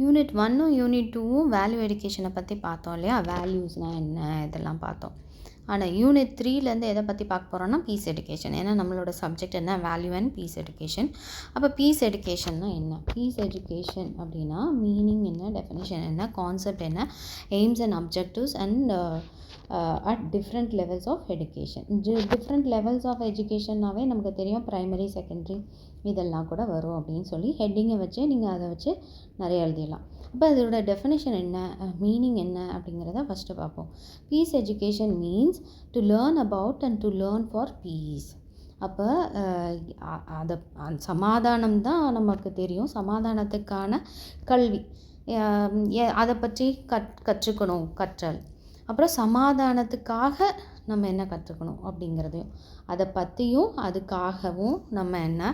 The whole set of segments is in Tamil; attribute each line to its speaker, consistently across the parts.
Speaker 1: யூனிட் 1ம் யூனிட் 2ம் வேல்யூ எடிகேஷனை பற்றி பார்த்தோம் இல்லையா, வேல்யூஸ்னால் என்ன இதெல்லாம் பார்த்தோம். ஆனால் யூனிட் 3லேருந்து எதை பற்றி பார்க்க போகிறோன்னா பீஸ் எடிகேஷன். ஏன்னா நம்மளோட சப்ஜெக்ட் என்ன, வேல்யூ அண்ட் பீஸ் எடிகேஷன். அப்போ பீஸ் எடிகேஷன்னா என்ன, பீஸ் எஜுகேஷன் அப்படின்னா மீனிங் என்ன, டெஃபினிஷன் என்ன, கான்செப்ட் என்ன, aims and objectives and at different levels of education. Different levels of எஜுகேஷன்னாவே நமக்கு தெரியும், ப்ரைமரி, செகண்டரி இதெல்லாம் கூட வரும் அப்படின்னு சொல்லி ஹெட்டிங்கை வச்சு நீங்கள் அதை வச்சு நிறைய எழுதிடலாம். அப்போ அதோட டெஃபினேஷன் என்ன, மீனிங் என்ன அப்படிங்கிறத ஃபஸ்ட்டு பார்ப்போம். Peace education means to learn about and to learn for peace. அப்போ அதை சமாதானம் தான் நமக்கு தெரியும், சமாதானத்துக்கான கல்வி, அதை பற்றி கற்றுக்கணும், கற்றல். அப்புறம் சமாதானத்துக்காக நம்ம என்ன கற்றுக்கணும் அப்படிங்கிறதையும், அதை பற்றியும் அதுக்காகவும் நம்ம என்ன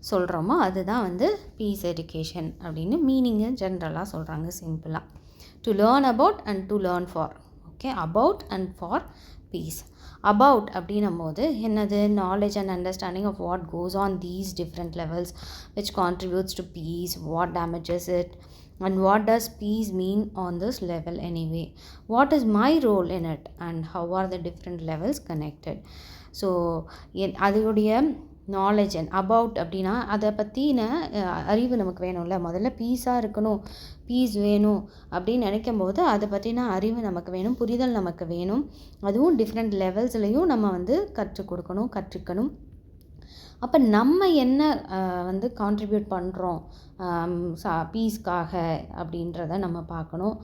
Speaker 1: சொல்கிறோமோ அதுதான் வந்து பீஸ் எஜுகேஷன் அப்படின்னு மீனிங்கு ஜென்ரலாக சொல்கிறாங்க சிம்பிளாக. To learn about and to learn for, okay, about and for peace. About அப்படின்னும் போது என்னது, knowledge and understanding of what goes on these different levels which contributes to peace, what damages it, and what does peace mean on this level anyway, what is my role in it, and how are the different levels connected. So அதோடைய நாலேஜ் அண்ட் அபவுட் அப்படின்னா அதை பற்றின அறிவு நமக்கு வேணும்ல. முதல்ல பீஸாக இருக்கணும், பீஸ் வேணும் அப்படின்னு நினைக்கும் போது அதை பற்றின அறிவு நமக்கு வேணும், புரிதல் நமக்கு வேணும். அதுவும் டிஃப்ரெண்ட் லெவல்ஸ்லையும் நம்ம வந்து கற்றுக்கணும். அப்போ நம்ம என்ன வந்து கான்ட்ரிபியூட் பண்ணுறோம் பீஸ்க்காக அப்படின்றத நம்ம பார்க்கணும்.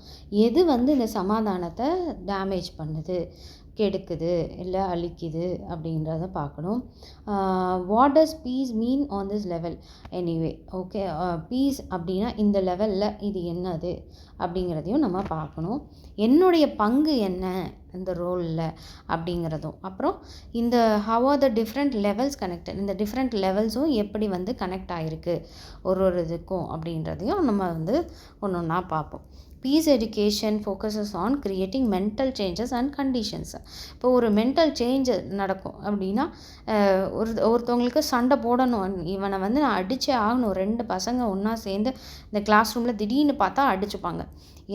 Speaker 1: எது வந்து இந்த சமாதானத்தை டேமேஜ் பண்ணுது, கெடுக்குது, இல்லை அழிக்குது அப்படின்றத பார்க்கணும். What does peace mean on this level anyway, okay, peace அப்படின்னா இந்த லெவலில் இது என்னது அப்படிங்கிறதையும் நம்ம பார்க்கணும். என்னுடைய பங்கு என்ன இந்த ரோலில் அப்படிங்கிறதும், அப்புறம் இந்த how are the different levels connected, இந்த டிஃப்ரெண்ட் லெவல்ஸும் எப்படி வந்து கனெக்ட் ஆகிருக்கு ஒரு இதுக்கும் அப்படின்றதையும் நம்ம வந்து ஒன்று ஒன்றா பார்ப்போம். Peace education focuses on creating mental changes and conditions. இப்போ ஒரு மென்டல் சேஞ்சு நடக்கும் அப்படின்னா, ஒருத்தவங்களுக்கு சண்டை போடணும், இவனை வந்து நான் அடித்தே ஆகணும், 2 பசங்க ஒன்றா சேர்ந்து இந்த கிளாஸ் ரூமில் திடீர்னு பார்த்தா அடிச்சுப்பாங்க.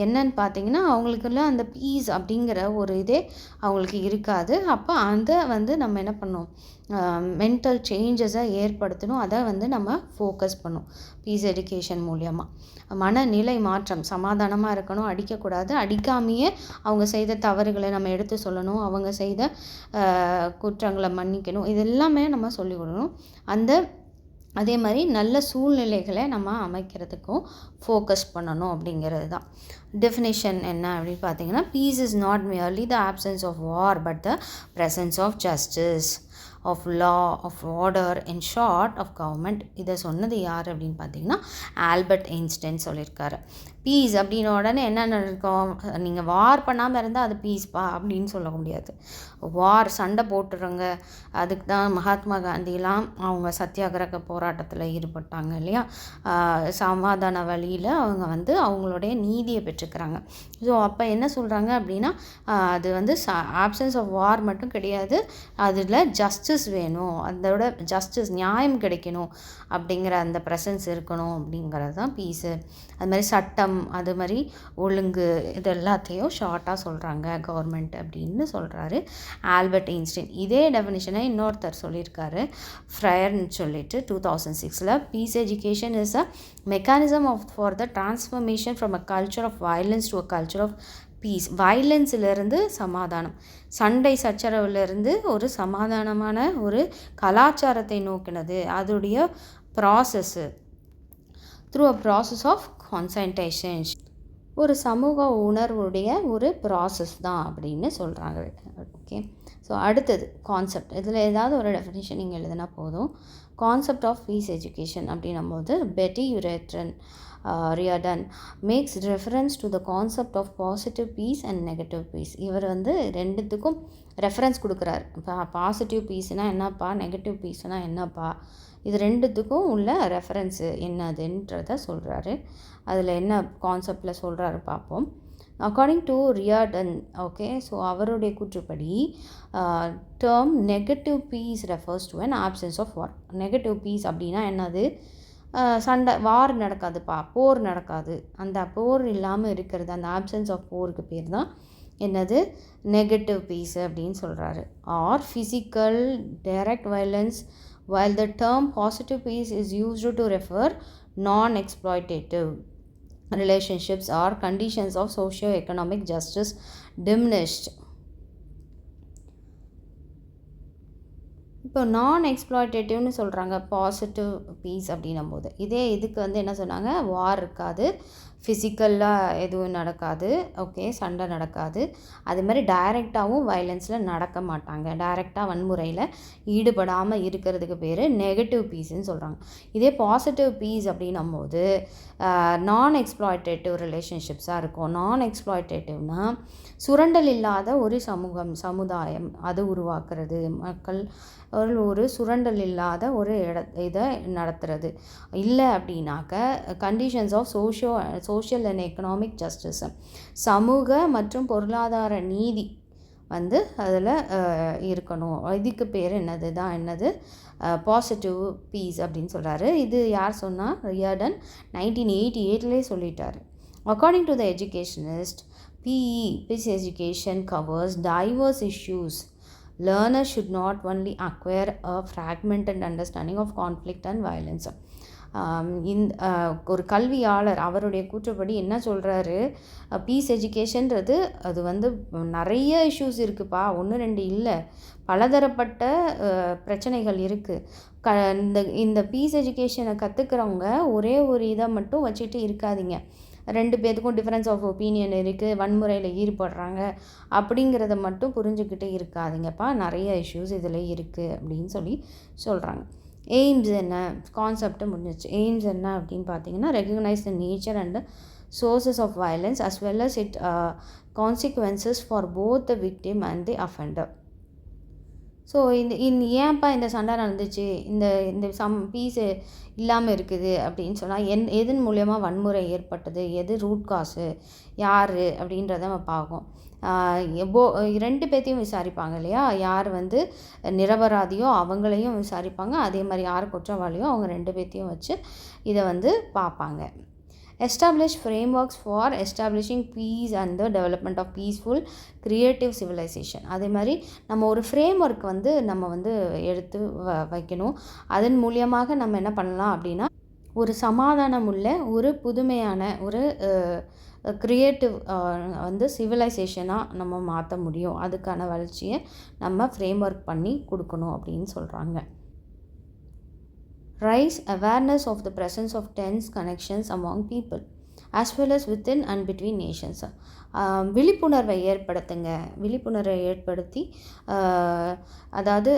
Speaker 1: என்னன்னு பார்த்தீங்கன்னா, அவங்களுக்குள்ள அந்த பீஸ் அப்படிங்கிற ஒரு இதே அவங்களுக்கு இருக்காது. அப்போ அதை வந்து நம்ம என்ன பண்ணணும், மென்டல் சேஞ்சஸை ஏற்படுத்தணும், அதை வந்து நம்ம ஃபோக்கஸ் பண்ணணும் பீஸ் எஜுகேஷன் மூலியமாக. மனநிலை மாற்றம், சமாதானமாக இருக்கணும், அடிக்கக்கூடாது, அடிக்காமையே அவங்க செய்த தவறுகளை நம்ம எடுத்து சொல்லணும், அவங்க செய்த குற்றங்களை மன்னிக்கணும், இது எல்லாமே நம்ம சொல்லிக் கொடுக்கணும். அதே மாதிரி நல்ல சூழ்நிலைகளை நம்ம அமைக்கிறதுக்கும் ஃபோக்கஸ் பண்ணணும் அப்படிங்கிறது தான். டெஃபினேஷன் என்ன அப்படின்னு பார்த்தீங்கன்னா, peace is not merely the absence of war but the presence of justice, of law, of order, in short of government. இதை சொன்னது யார் அப்படின்னு பார்த்தீங்கன்னா, ஆல்பர்ட் ஐன்ஸ்டைன் சொல்லியிருக்காரு. பீஸ் அப்படின்னு உடனே என்ன நடக்கும், நீங்கள் வார் பண்ணாமல் இருந்தால் அது பீஸ்ப்பா அப்படின்னு சொல்ல முடியாது. வார், சண்டை போட்டுருங்க, அதுக்கு தான் மகாத்மா காந்திலாம் அவங்க சத்தியாகிரக போராட்டத்தில் ஈடுபட்டாங்க இல்லையா. சமாதான வழியில் அவங்க வந்து அவங்களுடைய நீதியை பெற்றுக்கிறாங்க. ஸோ அப்போ என்ன சொல்கிறாங்க அப்படின்னா, அது வந்து ஆப்சன்ஸ் ஆஃப் வார் மட்டும் கிடையாது, அதில் ஜஸ்டிஸ் வேணும், அதோட ஜஸ்டிஸ், நியாயம் கிடைக்கணும் அப்படிங்கிற அந்த ப்ரெசன்ஸ் இருக்கணும் அப்படிங்கிறது தான் பீஸு. அது மாதிரி சட்டம், அது மாதிரி ஒழுங்கு, இது எல்லாத்தையும் ஷார்ட்டாக சொல்கிறாங்க கவர்மெண்ட் அப்படின்னு சொல்கிறாரு ஆல்பர்ட் ஐன்ஸ்டைன். இதே டெஃபினிஷனை இன்னொருத்தர் சொல்லியிருக்காரு, ஃப்ரையர்னு சொல்லிட்டு 2006. Peace education is a mechanism for the transformation from a culture of violence to a culture of peace. வயலன்ஸிலிருந்து சமாதானம், சண்டை சச்சரவுலேருந்து ஒரு சமாதானமான ஒரு கலாச்சாரத்தை நோக்கினது, அதோடைய process through a process of concentration, ஒரு சமூக உணர்வுடைய ஒரு ப்ராசஸ் தான் அப்படின்னு சொல்கிறாங்க. ஓகே, ஸோ அடுத்தது கான்செப்ட். இதில் ஏதாவது ஒரு டெஃபினேஷன் நீங்கள் எழுதினா போதும். கான்செப்ட் ஆஃப் பீஸ் எஜுகேஷன் அப்படின்னும் போது Betty Reardon makes reference to the concept of positive peace and negative peace. இவர் வந்து ரெண்டுத்துக்கும் ரெஃபரன்ஸ் கொடுக்குறாரு. இப்போ பாசிட்டிவ் பீஸ்னால் என்னப்பா, நெகட்டிவ் பீஸ்னால் என்னப்பா, இது ரெண்டுத்துக்கும் உள்ள ரெஃபரன்ஸு என்னதுன்றத சொல்கிறாரு. அதில் என்ன கான்செப்டில் சொல்கிறாரு பார்ப்போம். According to Reardon, okay, so அவருடைய கூற்றுப்படி term negative peace refers to an absence of war. Negative peace அப்படின்னா என்னது, சண்டை வார் நடக்காதுப்பா, போர் நடக்காது. அந்த போர் இல்லாமல் இருக்கிறது, அந்த ஆப்சன்ஸ் ஆஃப் போருக்கு பேர் தான் என்னது நெகட்டிவ் பீஸ் அப்படின்னு சொல்கிறாரு. Or physical direct violence, while the term positive peace is used to refer non-exploitative relationships or conditions of socio-economic justice diminished. இப்போ நான் எக்ஸ்ப்ளாய்டேட்டிவ்னு சொல்கிறாங்க பாசிட்டிவ் பீஸ் அப்படின்னும் போது, இதே இதுக்கு வந்து என்ன சொன்னாங்க, வார் இருக்காது, ஃபிசிக்கலாக எதுவும் நடக்காது, ஓகே, சண்டை நடக்காது, அது மாதிரி டைரெக்டாகவும் வயலன்ஸில் நடக்க மாட்டாங்க, டைரெக்டாக வன்முறையில் ஈடுபடாமல் இருக்கிறதுக்கு பேர் நெகட்டிவ் பீஸ்ன்னு சொல்கிறாங்க. இதே பாசிட்டிவ் பீஸ் அப்படின்னும் போது நான் எக்ஸ்ப்ளாய்டேட்டிவ் ரிலேஷன்ஷிப்ஸாக இருக்கும். நான் எக்ஸ்ப்ளாய்டேட்டிவ்னால் சுரண்டல் இல்லாத ஒரு சமுதாயம் அது உருவாக்குறது, மக்கள் ஒரு சுரண்டல் இல்லாத ஒரு இதை நடத்துறது. இல்லை அப்படின்னாக்க conditions of social and economic justice, சமூக மற்றும் பொருளாதார நீதி வந்து அதில் இருக்கணும். இதுக்கு பேர் என்னது பாசிட்டிவ் பீஸ் அப்படின்னு சொல்கிறாரு. இது யார் சொன்னால், ரியார்டன் 1988 சொல்லிட்டார். According to the educationist, PE, peace education, covers diverse issues. Learners should not only acquire a fragmented understanding of conflict and violence. ஒரு கல்வியாளர் அவருடைய கூற்றுப்படி என்ன சொல்கிறாரு, பீஸ் எஜுகேஷன்றது அது வந்து நிறைய இஷ்யூஸ் இருக்குப்பா, 1-2 இல்லை, பலதரப்பட்ட பிரச்சனைகள் இருக்குது. இந்த பீஸ் எஜுகேஷனை கற்றுக்கிறவங்க ஒரே ஒரு இதை மட்டும் வச்சுட்டு இருக்காதீங்க. 2 பேர்த்துக்கும் டிஃப்ரென்ஸ் ஆஃப் ஒப்பீனியன் இருக்குது, வன்முறையில் ஈடுபடுறாங்க அப்படிங்கிறத மட்டும் புரிஞ்சுக்கிட்டு இருக்காதிங்கப்பா, நிறைய இஷ்யூஸ் இதில் இருக்குது அப்படின்னு சொல்கிறாங்க. எய்ம்ஸ் என்ன, கான்செப்ட்டு முடிஞ்சிச்சு. எய்ம்ஸ் என்ன அப்படின்னு பார்த்தீங்கன்னா, recognise the nature and sources of violence as well as it consequences for both the victim and the offender. So ஏன்ப்பா இந்த சண்டை நடந்துச்சு, இந்த பீஸு இல்லாமல் இருக்குது அப்படின்னு சொன்னால் எதன் மூலயமா வன்முறை ஏற்பட்டது, எது ரூட் காசு, யார் அப்படின்றத நம்ம பார்ப்போம். 2 பேர்த்தையும் விசாரிப்பாங்க இல்லையா, யார் வந்து நிரபராதியோ அவங்களையும் விசாரிப்பாங்க, அதே மாதிரி யார் குற்றவாளியோ அவங்க 2 பேர்த்தையும் வச்சு இதை வந்து பார்ப்பாங்க. Establish frameworks for establishing peace and the development of peaceful creative civilization. அதே மாதிரி நம்ம ஒரு ஃப்ரேம்ஒர்க் வந்து நம்ம வந்து எடுத்து வைக்கணும். அதன் மூலியமாக நம்ம என்ன பண்ணலாம் அப்படின்னா, ஒரு சமாதானம் உள்ள ஒரு புதுமையான ஒரு க்ரியேட்டிவ் வந்து சிவிலைசேஷனாக நம்ம மாற்ற முடியும். அதுக்கான வளர்ச்சியை நம்ம ஃப்ரேம்ஒர்க் பண்ணி கொடுக்கணும் அப்படின்னு சொல்கிறாங்க. Raise awareness of the presence of tense connections among people as well as within and between nations. விழிப்புணர்வை ஏற்படுத்தி அதாவது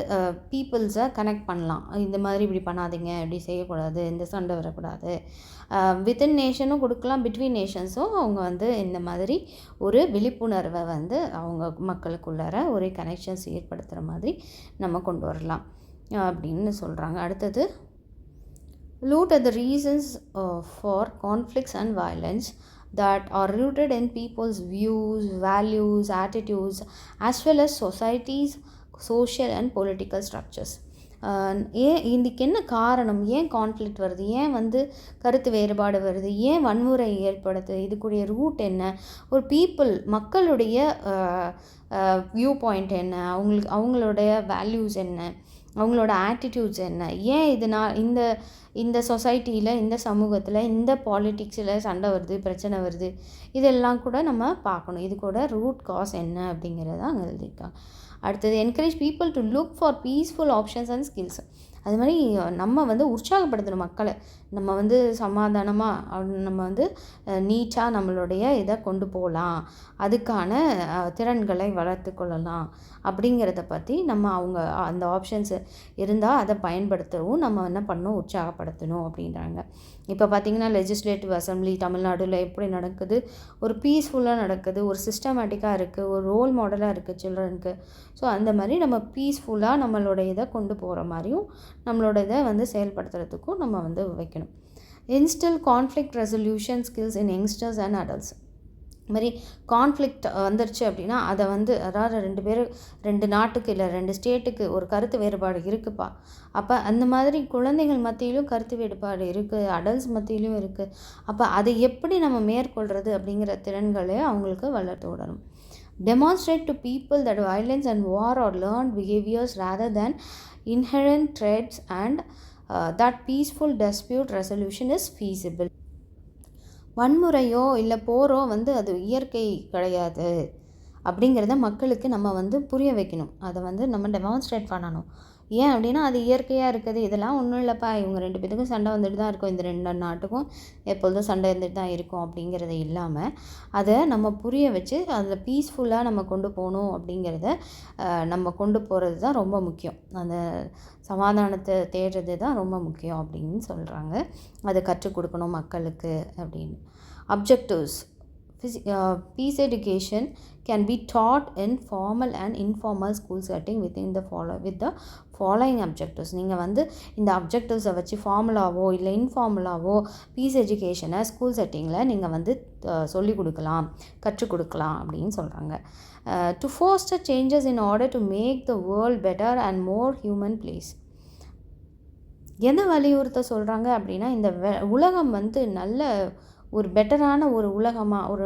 Speaker 1: பீப்புள்ஸை கனெக்ட் பண்ணலாம். இந்த மாதிரி இப்படி பண்ணாதீங்க, இப்படி செய்யக்கூடாது, இந்த சண்டை வரக்கூடாது. வித்தின் நேஷனும் கொடுக்கலாம், பிட்வீன் நேஷன்ஸும் அவங்க வந்து இந்த மாதிரி ஒரு விழிப்புணர்வை வந்து அவங்க மக்களுக்குள்ளார ஒரு கனெக்ஷன்ஸ் ஏற்படுத்துகிற மாதிரி நம்ம கொண்டு வரலாம் அப்படின்னு சொல்கிறாங்க. அடுத்தது, look at the reasons for conflicts and violence that are rooted in people's views, values, attitudes as well as society's social and political structures. இதுக்கு என்ன காரணம், ஏன் கான்ஃப்ளிக்ட் வருது, ஏன் வந்து கருத்து வேறுபாடு வருது, ஏன் வன்முறை ஏற்படுது, இதுக்குரிய ரூட் என்ன, ஒரு மக்களுடைய வியூ பாயிண்ட் என்ன, அவங்களுடைய வேல்யூஸ் என்ன, அவங்களோட ஆட்டிடியூட்ஸ் என்ன, ஏன் இதனால் இந்த சொசைட்டியில், இந்த சமூகத்தில், இந்த பாலிட்டிக்ஸில் சண்டை வருது, பிரச்சனை வருது, இதெல்லாம் கூட நம்ம பார்க்கணும். இது கூட ரூட் காஸ் என்ன அப்படிங்கிறத அங்கே எழுதியிருக்காங்க. அடுத்தது, encourage people to look for peaceful options and skills. அது மாதிரி நம்ம வந்து உற்சாகப்படுத்தணும் மக்களை. நம்ம வந்து சமாதானமாக நம்ம வந்து நீட்டாக நம்மளுடைய இதை கொண்டு போகலாம், அதுக்கான திறன்களை வளர்த்து கொள்ளலாம் அப்படிங்கிறத பற்றி நம்ம அந்த ஆப்ஷன்ஸ் இருந்தால் அதை பயன்படுத்தவும் நம்ம என்ன பண்ணணும், உற்சாகப்படுத்தணும் அப்படின்றாங்க. இப்போ பார்த்திங்கன்னா லெஜிஸ்லேட்டிவ் அசம்பிளி தமிழ்நாடுல எப்படி நடக்குது, ஒரு பீஸ்ஃபுல்லாக நடக்குது, ஒரு சிஸ்டமேட்டிக்காக இருக்குது, ஒரு ரோல் மாடலாக இருக்குது சில்ட்ரனுக்கு. ஸோ அந்த மாதிரி நம்ம பீஸ்ஃபுல்லாக நம்மளோட இதை கொண்டு போகிற மாதிரியும் நம்மளோட இதை வந்து செயல்படுத்துறதுக்கும் நம்ம வந்து வைக்கணும். இன்ஸ்டில் conflict resolution skills in youngsters and adults. மாதிரி கான்ஃப்ளிக்ட் வந்துருச்சு அப்படின்னா அதை வந்து அதாவது 2 நாட்டுக்கு இல்லை 2 ஸ்டேட்டுக்கு ஒரு கருத்து வேறுபாடு இருக்குப்பா. அப்போ அந்த மாதிரி குழந்தைகள் மத்தியிலும் கருத்து வேறுபாடு இருக்குது, அடல்ட்ஸ் மத்தியிலும் இருக்குது. அப்போ அதை எப்படி நம்ம மேற்கொள்கிறது அப்படிங்கிற திறன்களே அவங்களுக்கு வளர்த்து விடணும். Demonstrate to people that violence and war are learned behaviors rather than inherent threats, and that peaceful dispute resolution is feasible. வன்முறையோ இல்லை போரோ வந்து அது இயற்கை கிடையாது அப்படிங்கிறத மக்களுக்கு நம்ம வந்து புரிய வைக்கணும். அதை வந்து நம்ம டெமான்ஸ்ட்ரேட் பண்ணணும். ஏன் அப்படின்னா அது இயற்கையாக இருக்குது, இதெல்லாம் ஒன்றும் இல்லைப்பா, இவங்க 2 பேத்துக்கும் சண்டை வந்துட்டு தான் இருக்கும், இந்த 2 நாட்டுக்கும் எப்பொழுதும் சண்டை இருந்துட்டு தான் இருக்கும் அப்படிங்கிறது இல்லாமல் அதை நம்ம புரிய வச்சு அதில் பீஸ்ஃபுல்லாக நம்ம கொண்டு போகணும் அப்படிங்கிறத நம்ம கொண்டு போகிறது தான் ரொம்ப முக்கியம். அந்த சமாதானத்தை தேடுறது தான் ரொம்ப முக்கியம் அப்படின்னு சொல்கிறாங்க. அதை கற்றுக் கொடுக்கணும் மக்களுக்கு அப்படின்னு. Objectives. Peace education can be taught in formal and informal school setting with the following objectives. நீங்கள் வந்து இந்த அப்ஜெக்டிவ்ஸை வச்சு ஃபார்முலாவோ இல்லை இன்ஃபார்முலாவோ பீஸ் எஜுகேஷனை ஸ்கூல் செட்டிங்கில் நீங்கள் வந்து சொல்லிக் கொடுக்கலாம், கற்றுக் கொடுக்கலாம் அப்படின்னு சொல்கிறாங்க. To foster changes in order to make the world better and more human place. எதை வலியுறுத்த சொல்கிறாங்க அப்படின்னா இந்த உலகம் வந்து நல்ல ஒரு பெட்டரான ஒரு உலகமாக, ஒரு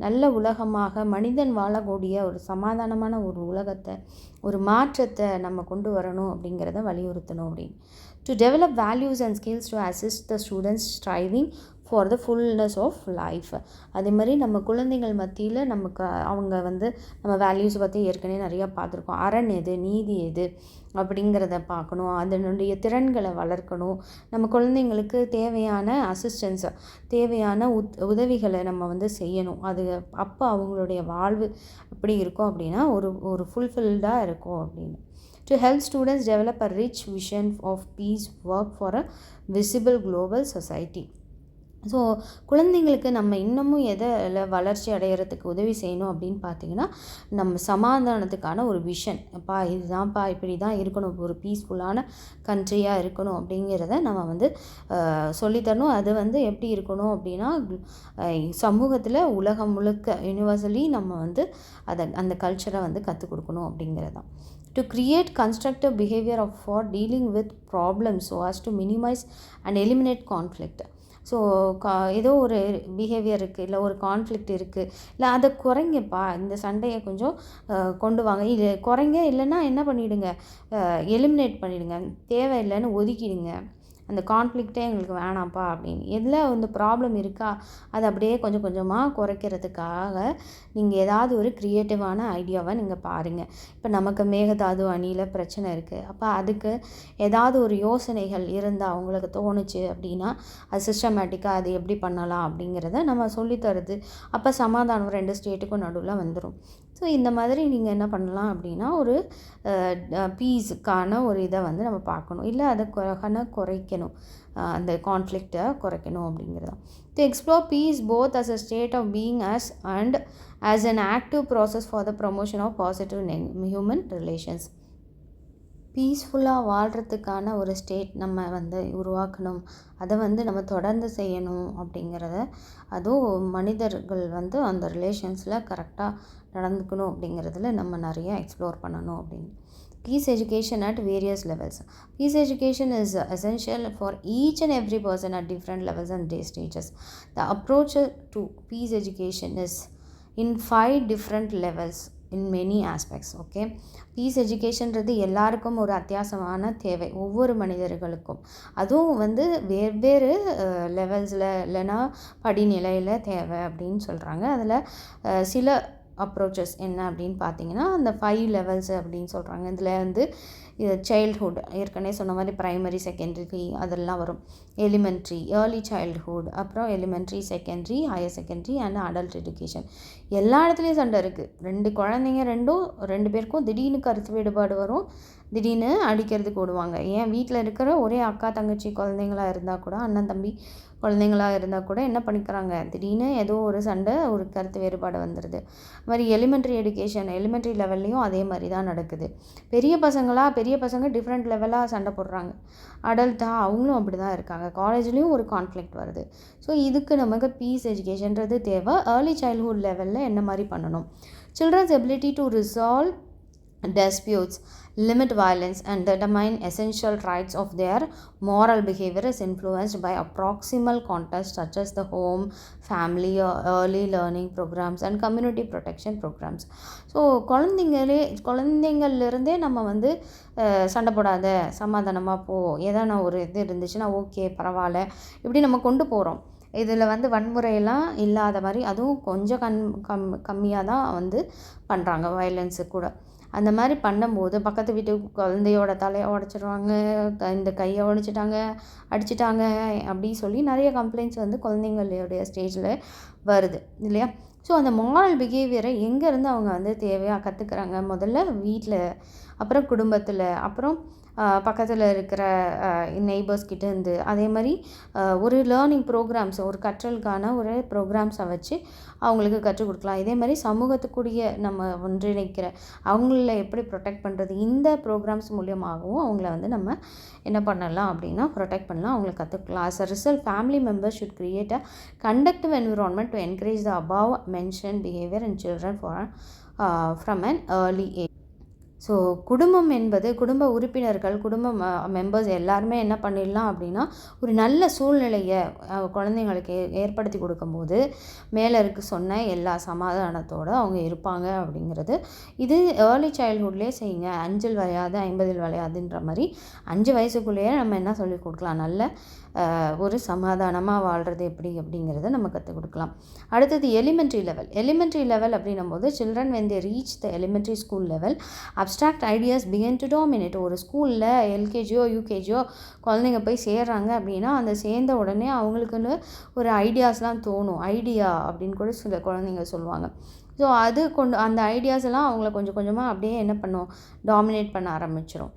Speaker 1: நல்ல உலகமாக மனிதன் வாழக்கூடிய ஒரு சமாதானமான ஒரு உலகத்தை, ஒரு மாற்றத்தை நம்ம கொண்டு வரணும் அப்படிங்கிறத வலியுறுத்தணும் அப்படின்னு. To develop values and skills to assist the students striving for the fullness of life. அதே மாதிரி நம்ம குழந்தைகள் மத்தியில் நமக்கு அவங்க வந்து நம்ம வேல்யூஸ் பற்றி ஏற்கனவே நிறையா பார்த்துருக்கோம். அரண் எது, நீதி எது அப்படிங்கிறத பார்க்கணும், அதனுடைய திறன்களை வளர்க்கணும். நம்ம குழந்தைங்களுக்கு தேவையான அசிஸ்டன்ஸை, தேவையான உதவிகளை நம்ம வந்து செய்யணும். அது அப்போ அவங்களுடைய வாழ்வு எப்படி இருக்கும் அப்படின்னா ஒரு ஃபுல்ஃபில்டாக இருக்கும் அப்படின்னு. To help students develop a rich vision of peace, work for a visible global society. So குழந்தைங்களுக்கு நம்ம இன்னமும் எதில் வளர்ச்சி அடைகிறதுக்கு உதவி செய்யணும் அப்படின்னு பார்த்திங்கன்னா நம்ம சமாதானத்துக்கான ஒரு விஷன், இதுதான்ப்பா இப்படி தான் இருக்கணும், ஒரு பீஸ்ஃபுல்லான கண்ட்ரியாக இருக்கணும் அப்படிங்கிறத நம்ம வந்து சொல்லித்தரணும். அது வந்து எப்படி இருக்கணும் அப்படின்னா சமூகத்தில் உலகம் முழுக்க யூனிவர்சலி நம்ம வந்து அந்த கல்ச்சரை வந்து கற்றுக் கொடுக்கணும் அப்படிங்கிறது தான். To create constructive behavior for dealing with problems so as to minimize and eliminate conflict. So ஏதோ ஒரு பிஹேவியர் இருக்குது, இல்லை ஒரு கான்ஃப்ளிக்ட் இருக்குது, இல்லை அதை குறைங்கப்பா, இந்த சண்டையை கொஞ்சம் கொண்டு வாங்க, இது குறைங்க, இல்லைன்னா என்ன பண்ணிவிடுங்க, எலிமினேட் பண்ணிவிடுங்க, தேவையில்லைன்னு ஒதுக்கிடுங்க, அந்த கான்ஃப்ளிக்டே எங்களுக்கு வேணாம்ப்பா அப்படின்னு. எதில் வந்து ப்ராப்ளம் இருக்கா அதை அப்படியே கொஞ்சம் கொஞ்சமாக குறைக்கிறதுக்காக நீங்கள் ஏதாவது ஒரு க்ரியேட்டிவான ஐடியாவை நீங்கள் பாருங்கள். இப்போ நமக்கு மேகதாது அணியில் பிரச்சனை இருக்குது, அப்போ அதுக்கு ஏதாவது ஒரு யோசனைகள் இருந்தால் அவங்களுக்கு தோணுச்சு அப்படின்னா அது சிஸ்டமேட்டிக்காக அது எப்படி பண்ணலாம் அப்படிங்கிறத நம்ம சொல்லித்தருது. அப்போ சமாதானம் 2 ஸ்டேட்டுக்கும் நடுவில் வந்துடும். ஸோ இந்த மாதிரி நீங்கள் என்ன பண்ணலாம் அப்படின்னா ஒரு பீஸுக்கான ஒரு இதை வந்து நம்ம பார்க்கணும், இல்லை அதை குறைக்கணும், அந்த கான்ஃப்ளிக்டை குறைக்கணும் அப்படிங்கிறது. To explore peace both as a state of being as and as an active process for the promotion of positive human relations. பீஸ்ஃபுல்லாக வாழ்கிறதுக்கான ஒரு ஸ்டேட் நம்ம வந்து உருவாக்கணும், அதை வந்து நம்ம தொடர்ந்து செய்யணும் அப்படிங்கிறத, அதுவும் மனிதர்கள் வந்து அந்த ரிலேஷன்ஸில் கரெக்டாக நடந்துக்கணும் அப்படிங்கிறதுல நம்ம நிறைய எக்ஸ்ப்ளோர் பண்ணணும் அப்படின்னு. Peace education at various levels. Peace education is essential for each and every person at different levels and stages. The approach to peace education is in 5 different levels in many aspects. Okay, peace எஜுகேஷன்றது எல்லாருக்கும் ஒரு அத்தியாவசியமான தேவை, ஒவ்வொரு மனிதர்களுக்கும். அதுவும் வந்து வெவ்வேறு லெவல்ஸில் இல்லைன்னா படிநிலையில் தேவை அப்படின்னு சொல்கிறாங்க. அதில் சில அப்ரோச்சஸ் என்ன அப்படின்னு பார்த்தீங்கன்னா அந்த 5 லெவல்ஸ் அப்படின்னு சொல்கிறாங்க. இதில் வந்து சைல்ட்ஹுட் ஏற்கனவே சொன்ன மாதிரி ப்ரைமரி, செகண்டரி அதெல்லாம் வரும். எலிமெண்ட்ரி, ஏர்லி சைல்ட்ஹுட், அப்புறம் elementary, secondary, higher secondary and adult education. எல்லா இடத்துலையும் சண்டை இருக்குது. 2 குழந்தைங்க 2 பேருக்கும் திடீர்னு கருத்து வேறுபாடு வரும், திடீர்னு அடிக்கிறதுக்கு ஓடுவாங்க. ஏன் வீட்டில் இருக்கிற ஒரே அக்கா தங்கச்சி குழந்தைங்களாக இருந்தால் கூட, அண்ணன் தம்பி குழந்தைங்களாக இருந்தால் கூட என்ன பண்ணிக்கிறாங்க, திடீர்னு ஏதோ ஒரு சண்டை, ஒரு கருத்து வேறுபாடு வந்துடுது. அது மாதிரி எலிமெண்ட்ரி லெவல்லையும் அதே மாதிரி தான் நடக்குது. பெரிய பசங்க டிஃப்ரெண்ட் லெவலாக சண்டை போடுறாங்க. அடல்ட்டாக அவங்களும் அப்படி தான் இருக்காங்க. காலேஜ்லேயும் ஒரு கான்ஃப்ளிக்ட் வருது. ஸோ இதுக்கு நமக்கு பீஸ் எஜுகேஷன்றது தேவை. ஏர்லி சைல்ட்ஹுட் லெவலில் என்ன மாதிரி பண்ணணும்? Children's ability to resolve disputes, limit violence, and determine essential traits of their moral behavior is influenced by a proximal context such as the home, family, early learning programs, and community protection programs. So குழந்தைங்கள்லேருந்தே நம்ம வந்து சண்டை போடாத, சமாதானமாக போ, ஏதான ஒரு இது இருந்துச்சுன்னா ஓகே பரவாயில்ல, இப்படி நம்ம கொண்டு போகிறோம். இதில் வந்து வன்முறையெல்லாம் இல்லாத மாதிரி, அதுவும் கொஞ்சம் கம்மியாக தான் வந்து பண்ணுறாங்க வயலன்ஸு கூட. அந்த மாதிரி பண்ணும்போது பக்கத்து வீட்டு குழந்தையோட தலையை உடச்சிடுவாங்க, இந்த கையை உடைச்சிட்டாங்க, அடிச்சிட்டாங்க அப்படி சொல்லி நிறைய கம்ப்ளைண்ட்ஸ் வந்து குழந்தைங்களுடைய ஸ்டேஜில் வருது இல்லையா? ஸோ அந்த மாரல் பிஹேவியரை எங்கேருந்து அவங்க வந்து தேவையாக கற்றுக்குறாங்க? முதல்ல வீட்டில், அப்புறம் குடும்பத்தில், அப்புறம் பக்கத்தில் இருக்கிற நெய்பர்ஸ் கிட்டேருந்து, அதே மாதிரி ஒரு லேர்னிங் ப்ரோக்ராம்ஸ், ஒரு கற்றலுக்கான ஒரு ப்ரோக்ராம்ஸை வச்சு அவங்களுக்கு கற்றுக் கொடுக்கலாம். இதே மாதிரி சமூகத்துக்குரிய நம்ம ஒன்றிணைக்கிற அவங்கள எப்படி ப்ரொடெக்ட் பண்ணுறது, இந்த ப்ரோக்ராம்ஸ் மூலியமாகவும் அவங்கள வந்து நம்ம என்ன பண்ணலாம் அப்படின்னா ப்ரொடெக்ட் பண்ணலாம், அவங்களுக்கு கற்றுக்கலாம். as a result, family members should create a conducive environment to encourage the above mentioned behavior in children from an early age. So குடும்பம் என்பது குடும்ப உறுப்பினர்கள், குடும்ப மெம்பர்ஸ் எல்லாருமே என்ன பண்ணிடலாம் அப்படின்னா, ஒரு நல்ல சூழ்நிலையை குழந்தைங்களுக்கு ஏற்படுத்தி கொடுக்கும்போது மேலே சொன்ன எல்லா சமாதானத்தோடு அவங்க இருப்பாங்க அப்படிங்கிறது. இது ஏர்லி சைல்ட்ஹுட்லேயே செய்யுங்க. 5 வளையாது 50 வளையாதுன்ற மாதிரி 5 வயசுக்குள்ளேயே நம்ம என்ன சொல்லி கொடுக்கலாம், நல்ல ஒரு சமாதானமாக வாழ்கிறது எப்படி அப்படிங்கிறத நம்ம கற்றுக் கொடுக்கலாம். அடுத்தது எலிமெண்ட்ரி லெவல் அப்படின்னும் போது children when they reach the elementary school level, abstract ideas begin to dominate. ஒரு ஸ்கூலில் எல்கேஜியோ யூகேஜியோ குழந்தைங்க போய் சேர்றாங்க அப்படின்னா, அந்த சேர்ந்த உடனே அவங்களுக்குன்னு ஒரு ஐடியாஸ்லாம் தோணும். ஐடியா அப்படின்னு கூட சில குழந்தைங்க சொல்லுவாங்க. ஸோ அந்த ஐடியாஸ் எல்லாம் அவங்கள கொஞ்சம் கொஞ்சமாக அப்படியே என்ன பண்ணும், டாமினேட் பண்ண ஆரம்பிச்சிடும்.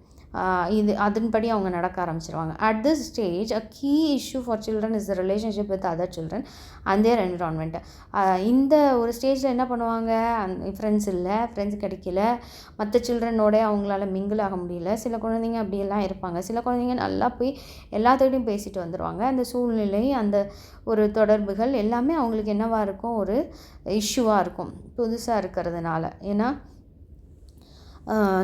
Speaker 1: அதன்படி அவங்க நடக்க ஆரம்பிச்சிருவாங்க. At this stage a key issue for children is the relationship with other children and their environment. இந்த ஒரு ஸ்டேஜில் என்ன பண்ணுவாங்க, ஃப்ரெண்ட்ஸ் கிடைக்கல, மற்ற சில்ட்ரனோட அவங்களால மிங்கிள் ஆக முடியல. சில குழந்தைங்க அப்படியெல்லாம் இருப்பாங்க. சில குழந்தைங்க நல்லா போய் எல்லாத்துக்கிட்டையும் பேசிட்டு வந்துடுவாங்க. அந்த சூழ்நிலை, அந்த ஒரு தொடர்புகள் எல்லாமே அவங்களுக்கு என்னவாக இருக்கும், ஒரு இஷ்யூவாக இருக்கும் புதுசாக இருக்கிறதுனால. ஏன்னா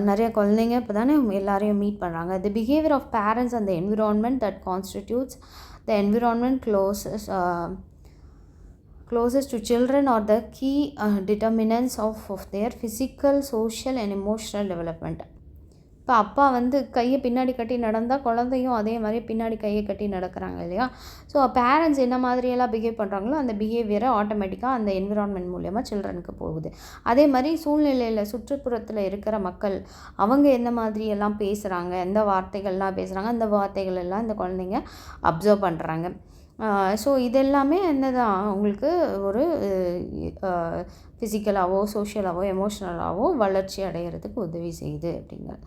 Speaker 1: நிறைய குழந்தைங்க இப்போ தானே எல்லாரையும் மீட் பண்ணுறாங்க. The behaviour of parents and the environment that constitutes the environment closest to children are the key determinants of their physical, social and emotional development. இப்போ அப்பா வந்து கையை பின்னாடி கட்டி நடந்தால் குழந்தையும் அதே மாதிரி பின்னாடி கையை கட்டி நடக்கிறாங்க இல்லையா? ஸோ பேரண்ட்ஸ் என்ன மாதிரியெல்லாம் பிஹேவ் பண்ணுறாங்களோ அந்த பிஹேவியரை ஆட்டோமேட்டிக்காக அந்த என்விரான்மெண்ட் மூலயமா சில்ட்ரனுக்கு போகுது. அதே மாதிரி சூழ்நிலையில் சுற்றுப்புறத்தில் இருக்கிற மக்கள் அவங்க எந்த மாதிரியெல்லாம் பேசுகிறாங்க, எந்த வார்த்தைகள்லாம் பேசுகிறாங்க, அந்த வார்த்தைகள் எல்லாம் இந்த குழந்தைங்க அப்சர்வ் பண்ணுறாங்க. ஸோ இதெல்லாமே என்னதான் அவங்களுக்கு ஒரு ஃபிசிக்கலாகவோ சோஷியலாகவோ எமோஷ்னலாகவோ வளர்ச்சி அடைகிறதுக்கு உதவி செய்யுது அப்படிங்கிறது.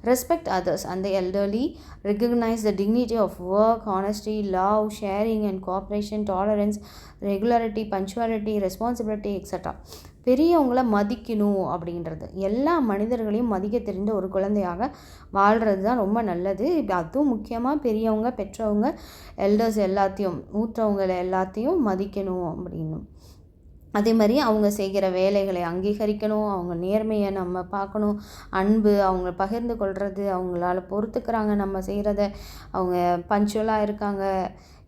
Speaker 1: Respect others and the elderly, recognise the dignity of work, honesty, love, sharing and cooperation, tolerance, regularity, punctuality, responsibility extra. பெரியவங்கள மதிக்கணும் அப்படின்றது, எல்லா மனிதர்களையும் மதிக்க தெரிந்த ஒரு குழந்தையாக வாழ்கிறது தான் ரொம்ப நல்லது. அதுவும் முக்கியமாக பெரியவங்க, பெற்றவங்க, எல்டர்ஸ் எல்லாத்தையும், மூத்தவங்களை எல்லாத்தையும் மதிக்கணும் அப்படின்னும். அதே மாதிரி அவங்க செய்கிற வேலைகளை அங்கீகரிக்கணும், அவங்க நேர்மையை நம்ம பார்க்கணும், அன்பு, அவங்க பகிர்ந்து கொள்வது, அவங்களால பொறுத்துக்கிறாங்க நம்ம செய்கிறத, அவங்க பஞ்சுவலாக இருக்காங்க,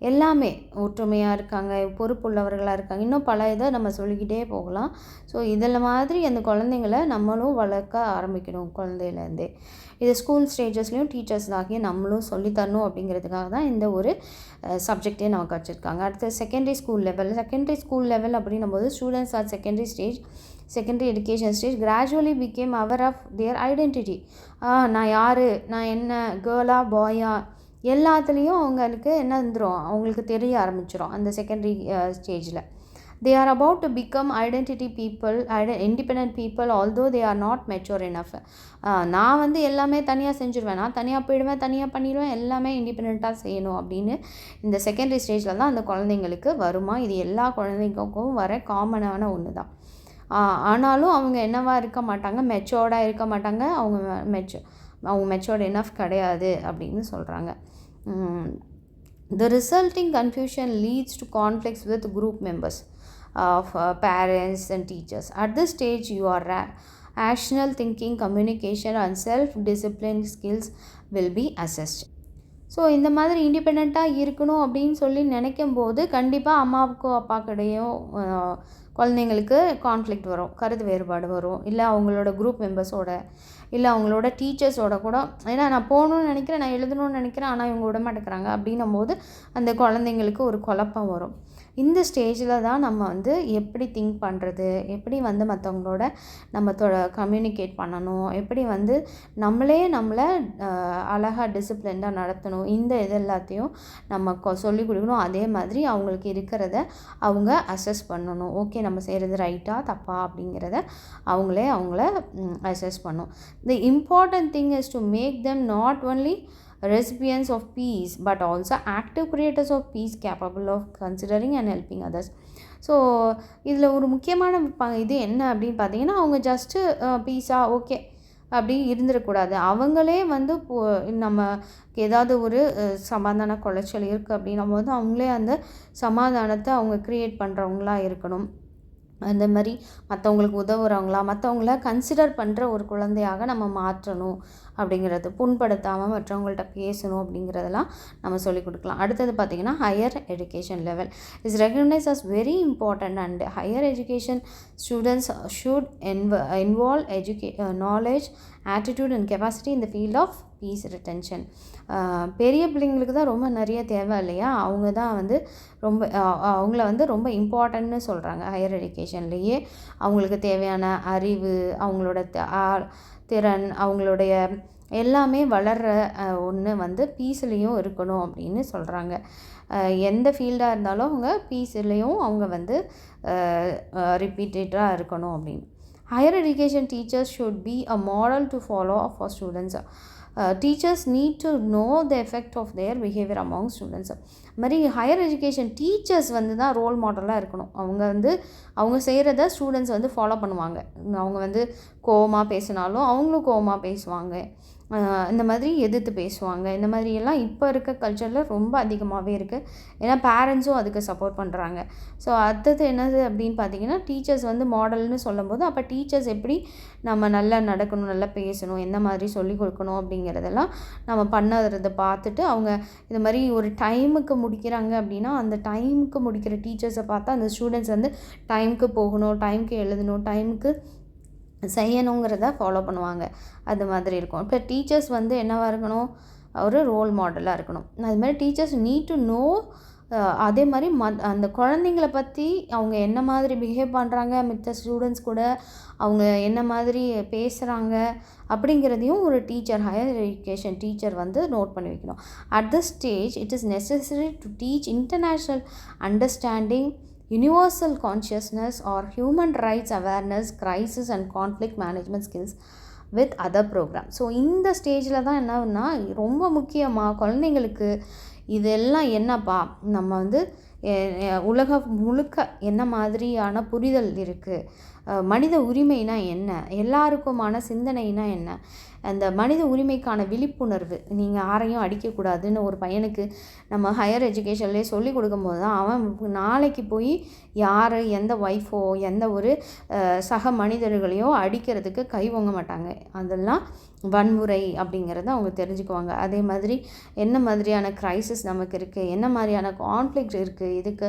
Speaker 1: எல்லாமே ஒற்றுமையாக இருக்காங்க, பொறுப்புள்ளவர்களாக இருக்காங்க, இன்னும் பல இதை நம்ம சொல்லிக்கிட்டே போகலாம். ஸோ இதில் மாதிரி அந்த குழந்தைங்கள நம்மளும் வளர்க்க ஆரம்பிக்கணும் குழந்தையிலேருந்தே. இது ஸ்கூல் ஸ்டேஜஸ்லேயும் டீச்சர்ஸ் ஆகிய நம்மளும் சொல்லித்தரணும் அப்படிங்கிறதுக்காக தான் இந்த ஒரு சப்ஜெக்டே நமக்கு வச்சுருக்காங்க. அடுத்து செகண்டரி ஸ்கூல் லெவல் அப்படின்னும் போது students are secondary education stage gradually become aware of their identity. நான் யார், நான் என்ன, கேர்ளா பாயா, எல்லாத்துலேயும் அவங்களுக்கு என்ன இருந்துடும், அவங்களுக்கு தெரிய ஆரம்பிச்சிடும் அந்த செகண்டரி ஸ்டேஜில். They are about to become identity people, independent people, although they are not mature enough. நான் வந்து எல்லாமே தனியாக செஞ்சுருவேன், நான் தனியாக போயிடுவேன், தனியாக பண்ணிடுவேன், எல்லாமே இண்டிபெண்ட்டாக செய்யணும் அப்படின்னு இந்த செகண்டரி ஸ்டேஜில் தான் அந்த குழந்தைங்களுக்கு வருமா. இது எல்லா குழந்தைங்களுக்கும் வர காமனான ஒன்று தான். ஆனாலும் அவங்க என்னவாக இருக்க மாட்டாங்க, மெச்சோர்டாக இருக்க மாட்டாங்க, அவங்க மெச்சோர்ட் எனஃப் கிடையாது அப்படின்னு சொல்கிறாங்க. The resulting confusion leads to conflicts with group members of parents and teachers. At this stage, your rational thinking, communication and self-discipline skills will be assessed. So இந்த மாதிரி இண்டிபெண்ட்டாக இருக்கணும் அப்படின்னு சொல்லி நினைக்கும் போது கண்டிப்பாக அம்மாவுக்கும் அப்பாக்கிடையும் குழந்தைங்களுக்கு கான்ஃப்ளிக்ட் வரும், கருத்து வேறுபாடு வரும், இல்லை அவங்களோட குரூப் மெம்பர்ஸோட, இல்லை அவங்களோட டீச்சர்ஸோட கூட. ஏன்னா நான் போகணுன்னு நினைக்கிறேன், நான் எழுதணும்னு நினைக்கிறேன், ஆனால் இவங்க விட மாட்டேங்கிறாங்க அப்படின்னும் போது அந்த குழந்தைங்களுக்கு ஒரு குழப்பம் வரும். இந்த ஸ்டேஜில் தான் நம்ம வந்து எப்படி திங்க் பண்ணுறது, எப்படி வந்து மற்றவங்களோட நம்ம கம்யூனிகேட் பண்ணணும், எப்படி வந்து நம்மளை அழகாக டிசிப்ளின்டாக நடத்தணும், இந்த இது எல்லாத்தையும் நம்ம சொல்லிக் கொடுக்கணும். அதே மாதிரி அவங்களுக்கு இருக்கிறத அவங்க அசஸ் பண்ணணும். ஓகே, நம்ம செய்கிறது ரைட்டா தப்பா அப்படிங்கிறத அவங்கள அசஸ் பண்ணணும். The important thing is to make them not only recipients of peace but also active creators of peace capable of considering and helping others. So இதில் ஒரு முக்கியமான இது என்ன அப்படின்னு பார்த்தீங்கன்னா, அவங்க ஜஸ்ட்டு பீஸாக ஓகே அப்படி இருந்துடக்கூடாது. அவங்களே வந்து நமக்கு ஏதாவது ஒரு சமாதான குலைச்சல் இருக்குது அப்படின்னும் போது அவங்களே அந்த சமாதானத்தை அவங்க க்ரியேட் பண்ணுறவங்களா இருக்கணும். அந்த மாதிரி மற்றவங்களுக்கு உதவுறவங்களா, மற்றவங்கள கன்சிடர் பண்ணுற ஒரு குழந்தையாக நம்ம மாற்றணும் அப்படிங்கிறது, புண்படுத்தாமல் மற்றவங்கள்ட்ட பேசணும் அப்படிங்கிறதெல்லாம் நம்ம சொல்லிக் கொடுக்கலாம். அடுத்தது பார்த்திங்கன்னா higher education level is recognise as very important and higher education students should involve knowledge, attitude and capacity in the field of peace retention. பெரிய பிள்ளைங்களுக்கு தான் ரொம்ப நிறைய தேவை இல்லையா, அவங்க தான் வந்து அவங்கள வந்து ரொம்ப இம்பார்ட்டன்ட்னு சொல்கிறாங்க. ஹையர் எஜுகேஷன்லேயே அவங்களுக்கு தேவையான அறிவு, அவங்களோட திறன், அவங்களுடைய எல்லாமே வளர்கிற ஒன்று வந்து பீஸ்லேயும் இருக்கணும் அப்படின்னு சொல்கிறாங்க. எந்த ஃபீல்டாக இருந்தாலும் அவங்க பீஸ்லேயும் அவங்க வந்து ரிப்பீட்டடாக இருக்கணும் அப்படின்னு. Higher education teachers should be a model to follow for students. Teachers need to know the effect of their behaviour among students. மாதிரி ஹையர் எஜுகேஷன் டீச்சர்ஸ் வந்து தான் ரோல் மாடலாக இருக்கணும். அவங்க செய்கிறத ஸ்டூடெண்ட்ஸ் வந்து ஃபாலோ பண்ணுவாங்க. அவங்க வந்து கோவமாக பேசினாலும் அவங்களும் கோவமாக பேசுவாங்க, இந்த மாதிரி எதிர்த்து பேசுவாங்க. இந்த மாதிரியெல்லாம் இப்போ இருக்க கல்ச்சரில் ரொம்ப அதிகமாகவே இருக்குது. ஏன்னா பேரண்ட்ஸும் அதுக்கு சப்போர்ட் பண்ணுறாங்க. ஸோ அடுத்தது என்னது அப்படின்னு பார்த்தீங்கன்னா, டீச்சர்ஸ் வந்து மாடல்னு சொல்லும்போது அப்போ டீச்சர்ஸ் எப்படி நம்ம நல்லா நடக்கணும், நல்லா பேசணும், எந்த மாதிரி சொல்லிக் கொடுக்கணும் அப்படிங்கிறதெல்லாம் நம்ம பண்ணுறதை பார்த்துட்டு அவங்க இந்த மாதிரி ஒரு டைமுக்கு முடிக்கிறாங்க அப்படின்னா அந்த டைமுக்கு முடிக்கிற டீச்சர்ஸை பார்த்தா அந்த ஸ்டூடெண்ட்ஸ் வந்து டைமுக்கு போகணும், டைமுக்கு எழுதணும், டைமுக்கு செய்யணுங்கிறத ஃபாலோ பண்ணுவாங்க. அது மாதிரி இருக்கும். இப்போ டீச்சர்ஸ் வந்து என்னவாக இருக்கணும், ஒரு ரோல் மாடலாக இருக்கணும். அது மாதிரி டீச்சர்ஸ் நீட் டு நோ. அதே மாதிரி அந்த குழந்தைங்கள பற்றி அவங்க என்ன மாதிரி பிஹேவ் பண்ணுறாங்க, மித்த ஸ்டூடெண்ட்ஸ் கூட அவங்க என்ன மாதிரி பேசுகிறாங்க அப்படிங்கிறதையும் ஒரு டீச்சர், ஹையர் எஜுகேஷன் டீச்சர் வந்து நோட் பண்ணி வைக்கணும். At this stage it is necessary to teach international understanding, universal consciousness or human rights awareness, crisis and conflict management skills with other programs. So இந்த ஸ்டேஜில் தான் என்னன்னா ரொம்ப முக்கியமாக குழந்தைங்களுக்கு இதெல்லாம் என்னப்பா, நம்ம வந்து உலகம் முழுக்க என்ன மாதிரியான புரிதல் இருக்குது, மனித உரிமைனா என்ன, எல்லாருக்குமான சிந்தனைனா என்ன, அந்த மனித உரிமைக்கான விழிப்புணர்வு, நீங்கள் யாரையும் அடிக்கக்கூடாதுன்னு ஒரு பையனுக்கு நம்ம ஹையர் எஜுகேஷன்லேயே சொல்லி கொடுக்கும்போது தான் அவன் நாளைக்கு போய் யார் எந்த ஒய்ஃபோ எந்த ஒரு சக மனிதர்களையோ அடிக்கிறதுக்கு கை வாங்க மாட்டாங்க. அதெல்லாம் வன்முறை அப்படிங்கிறத அவங்க தெரிஞ்சுக்குவாங்க. அதே மாதிரி என்ன மாதிரியான க்ரைசிஸ் நமக்கு இருக்குது, என்ன மாதிரியான கான்ஃப்ளிக்ட் இருக்குது, இதுக்கு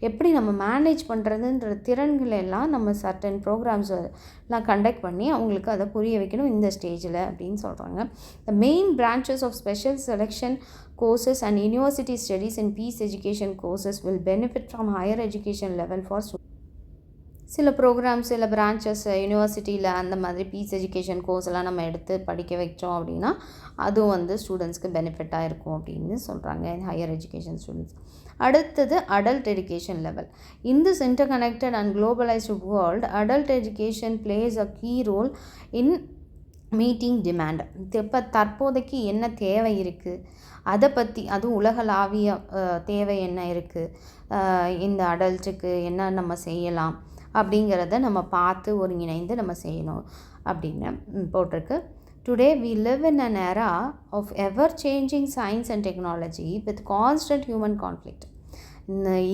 Speaker 1: எப்படி நம்ம மேனேஜ் பண்ணுறதுன்ற திறன்கள் எல்லாம் நம்ம சர்டன் ப்ரோக்ராம்ஸ் எல்லாம் கண்டக்ட் பண்ணி அவங்களுக்கு அதை புரிய வைக்கணும் இந்த ஸ்டேஜில் அப்படின்னு சொல்கிறாங்க. The main branches of special selection courses and university studies in peace education courses will benefit from higher education level for students. சில ப்ரோக்ராம்ஸ், சில பிரான்ச்சஸ் யூனிவர்சிட்டியில் அந்த மாதிரி பீஸ் எஜுகேஷன் கோர்ஸ்லாம் நம்ம எடுத்து படிக்க வைச்சோம் அப்படின்னா அதுவும் வந்து ஸ்டூடெண்ட்ஸ்க்கு பெனிஃபிட்டாக இருக்கும் அப்படின்னு சொல்கிறாங்க ஹையர் எஜுகேஷன் ஸ்டூடெண்ட்ஸ். அடுத்தது adult education level. In this interconnected and globalised world adult education plays a key role in meeting demand. இப்போ தற்போதைக்கு என்ன தேவை இருக்குது, அதை பற்றி, அதுவும் உலகளாவிய தேவை என்ன இருக்குது, இந்த அடல்ட்டுக்கு என்ன நம்ம செய்யலாம் அப்படிங்கிறத நம்ம பார்த்து ஒருங்கிணைந்து நம்ம செய்யணும் அப்படின்னு போட்டிருக்கு. Today we live in an era of ever changing science and technology with constant human conflict.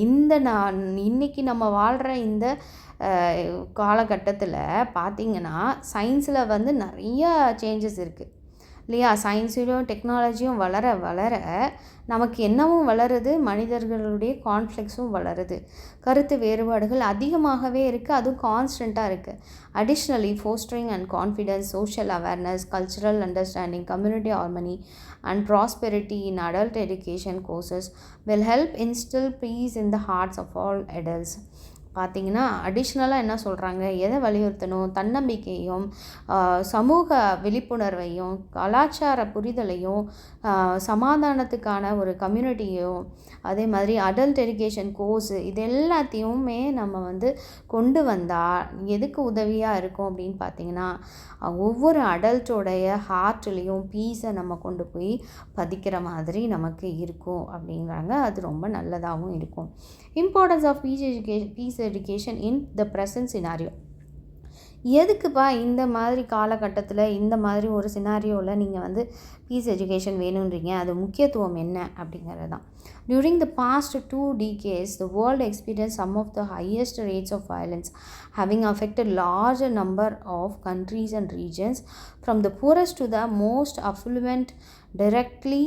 Speaker 1: இன்னைக்கு நம்ம வாழ்கிற இந்த காலகட்டத்தில் பார்த்திங்கன்னா சயின்ஸில் வந்து நிறைய சேஞ்சஸ் இருக்குது இல்லையா. சயின்ஸிலும் டெக்னாலஜியும் வளர வளர நமக்கு என்னவும் வளருது, மனிதர்களுடைய கான்ஃப்ளிக்ஸும் வளருது, கருத்து வேறுபாடுகள் அதிகமாகவே இருக்குது, அதுவும் கான்ஸ்டண்ட்டாக இருக்குது. Additionally fostering and confidence, social awareness, cultural understanding, community harmony and prosperity in adult education courses will help instill peace in the hearts of all adults. பார்த்திங்கன்னா அடிஷ்னலாக என்ன சொல்கிறாங்க, எதை வலியுறுத்தணும், தன்னம்பிக்கையும் சமூக விழிப்புணர்வையும் கலாச்சார புரிதலையும் சமாதானத்துக்கான ஒரு கம்யூனிட்டியும் அதே மாதிரி அடல்ட் எஜுகேஷன் கோர்ஸு இது எல்லாத்தையுமே நம்ம வந்து கொண்டு வந்தால் எதுக்கு உதவியாக இருக்கும் அப்படின்னு பார்த்திங்கன்னா ஒவ்வொரு அடல்ட்டோடைய ஹார்ட்லேயும் பீஸை நம்ம கொண்டு போய் பதிக்கிற மாதிரி நமக்கு இருக்கும் அப்படிங்கிறாங்க. அது ரொம்ப நல்லதாகவும் இருக்கும். Importance of peace education in the present scenario. எதுக்குப்பா இந்த மாதிரி காலகட்டத்தில் இந்த மாதிரி ஒரு சினாரியோவில் நீங்கள் வந்து பீஸ் எஜுகேஷன் வேணுன்றீங்க, அது முக்கியத்துவம் என்ன அப்படிங்கிறது தான். During the past 2 decades, the world experienced some of the highest rates of violence, having affected larger number of countries and regions, from the poorest to the most affluent, directly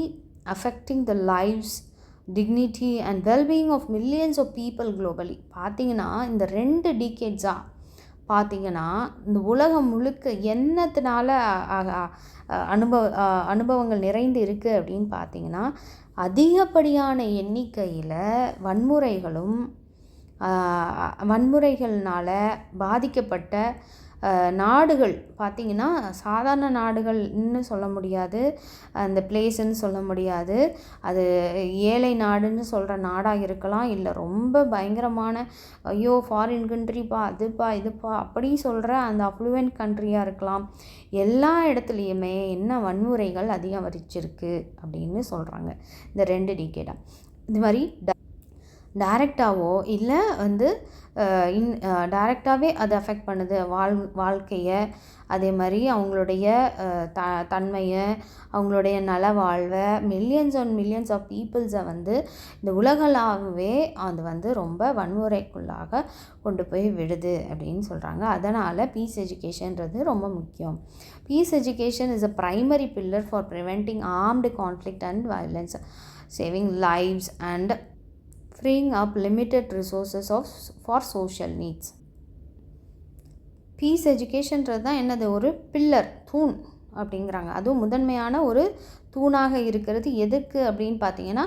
Speaker 1: affecting the lives, dignity and well-being of millions of people globally. பார்த்திங்கன்னா இந்த 2 decades-ஆ பார்த்திங்கன்னா இந்த உலகம் முழுக்க என்னத்தினால அனுபவங்கள் நிறைந்து இருக்குது அப்படின்னு பார்த்திங்கன்னா அதிகப்படியான எண்ணிக்கையில் வன்முறைகள்னால் பாதிக்கப்பட்ட நாடுகள் பார்த்திங்கன்னா சாதாரண நாடுகள்னு சொல்ல முடியாது, அந்த பிளேஸ்ன்னு சொல்ல முடியாது, அது ஏழை நாடுன்னு சொல்கிற நாடாக இருக்கலாம், இல்லை ரொம்ப பயங்கரமான ஐயோ ஃபாரின் கண்ட்ரிப்பா அதுப்பா இதுப்பா அப்படி சொல்கிற அந்த அஃப்ளூவெண்ட் கண்ட்ரியாக இருக்கலாம். எல்லா இடத்துலையுமே என்ன வன்முறைகள் அதிகரிச்சிருக்கு அப்படின்னு சொல்கிறாங்க இந்த 2 டிகேடாக. இது மாதிரி டைரெக்டாவோ இல்லை வந்து டைரெக்டாகவே அது அஃபெக்ட் பண்ணுது வாழ்க்கையை, அதே மாதிரி அவங்களுடைய தன்மையை, அவங்களுடைய நல வாழ்வை, மில்லியன்ஸ் அண்ட் மில்லியன்ஸ் ஆஃப் பீப்புள்ஸை வந்து இந்த உலகளாகவே அது வந்து ரொம்ப வன்முறைக்குள்ளாக கொண்டு போய் விடுது அப்படின்னு சொல்கிறாங்க. அதனால் பீஸ் எஜுகேஷன்றது ரொம்ப முக்கியம். Peace education is a primary pillar for preventing armed conflict and violence, saving lives and freeing up limited resources for social needs. Peace எஜுகேஷன்றது தான் என்னது, ஒரு பில்லர், தூண் அப்படிங்கிறாங்க. அதுவும் முதன்மையான ஒரு தூணாக இருக்கிறது எதுக்கு அப்படின்னு பார்த்தீங்கன்னா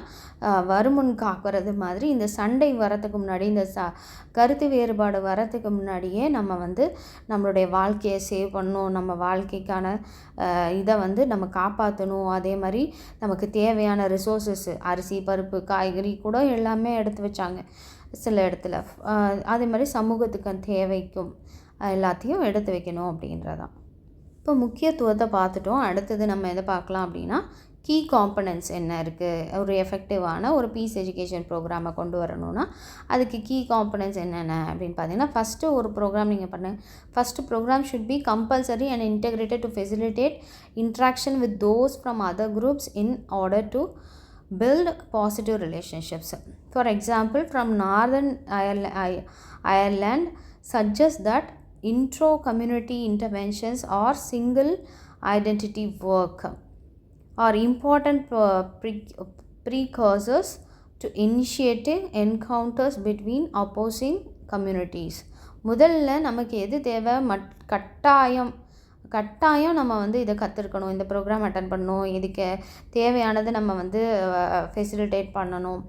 Speaker 1: வருமுன் காக்கிறது மாதிரி இந்த சண்டை வரத்துக்கு முன்னாடி, இந்த கருத்து வேறுபாடு வரத்துக்கு முன்னாடியே நம்ம வந்து நம்மளுடைய வாழ்க்கையை சேவ் பண்ணணும், நம்ம வாழ்க்கைக்கான இதை வந்து நம்ம காப்பாற்றணும். அதே மாதிரி நமக்கு தேவையான ரிசோர்ஸஸ் அரிசி பருப்பு காய்கறி கூட எல்லாமே எடுத்து வச்சாங்க சில இடத்துல. அதே மாதிரி சமூகத்துக்கு தேவைக்கும் எல்லாத்தையும் எடுத்து வைக்கணும் அப்படின்றதான். இப்போ முக்கியத்துவத்தை பார்த்துட்டோம். அடுத்தது நம்ம எதை பார்க்கலாம் அப்படின்னா கீ காம்பனன்ட்ஸ் என்ன இருக்குது. ஒரு எஃபெக்டிவான ஒரு பீஸ் எஜுகேஷன் ப்ரோக்ராமை கொண்டு வரணும்னா அதுக்கு கீ காம்பனன்ட்ஸ் என்னென்ன அப்படின்னு பார்த்தீங்கன்னா ஃபஸ்ட்டு ஒரு ப்ரோக்ராம் நீங்கள் first programme should be compulsory and integrated to facilitate interaction with those from other groups in order to build positive relationships. For example, from Northern Ireland suggests that intro community interventions or single identity work are important precursors to initiating encounters between opposing communities. முதல்ல நமக்கு எது தேவை, கட்டாயம் நம்ம வந்து இதை கற்றுருக்கணும், இந்த ப்ரோக்ராம் அட்டன் பண்ணணும், இதுக்கு தேவையானது நம்ம வந்து ஃபெசிலிட்டேட் பண்ணணும்.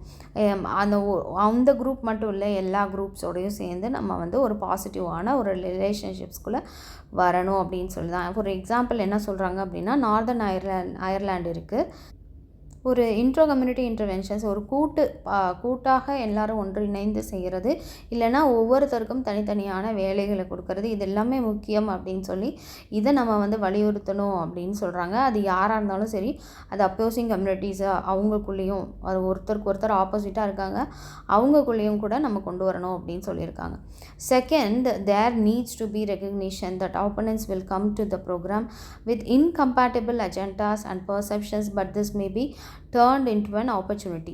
Speaker 1: அந்த குரூப் மட்டும் இல்லை, எல்லா குரூப்ஸோடையும் சேர்ந்து நம்ம வந்து ஒரு பாசிட்டிவான ஒரு ரிலேஷன்ஷிப்ஸ்குள்ளே வரணும் அப்படின்னு சொல்லி தான். ஃபார் எக்ஸாம்பிள் என்ன சொல்கிறாங்க அப்படின்னா நார்தர்ன் அயர்லாண்டு இருக்குது. ஒரு இன்ட்ரோ கம்யூனிட்டி இன்டர்வென்ஷன்ஸ் ஒரு கூட்டாக எல்லாரும் ஒன்றிணைந்து செய்கிறது, இல்லைனா ஒவ்வொருத்தருக்கும் தனித்தனியான வேலைகளை கொடுக்கறது, இது எல்லாமே முக்கியம் அப்படின்னு சொல்லி இதை நம்ம வந்து வலியுறுத்தணும் அப்படின்னு சொல்கிறாங்க. அது யாராக இருந்தாலும் சரி, அது அப்போசிங் கம்யூனிட்டிஸு அவங்களுக்குள்ளேயும், அது ஒருத்தருக்கு ஒருத்தர் ஆப்போசிட்டாக இருக்காங்க, அவங்களுக்குள்ளேயும் கூட நம்ம கொண்டு வரணும் அப்படின்னு சொல்லியிருக்காங்க. Second, there needs to be recognition that opponents will come to the program with incompatible agendas and perceptions, but this may be turned into an opportunity.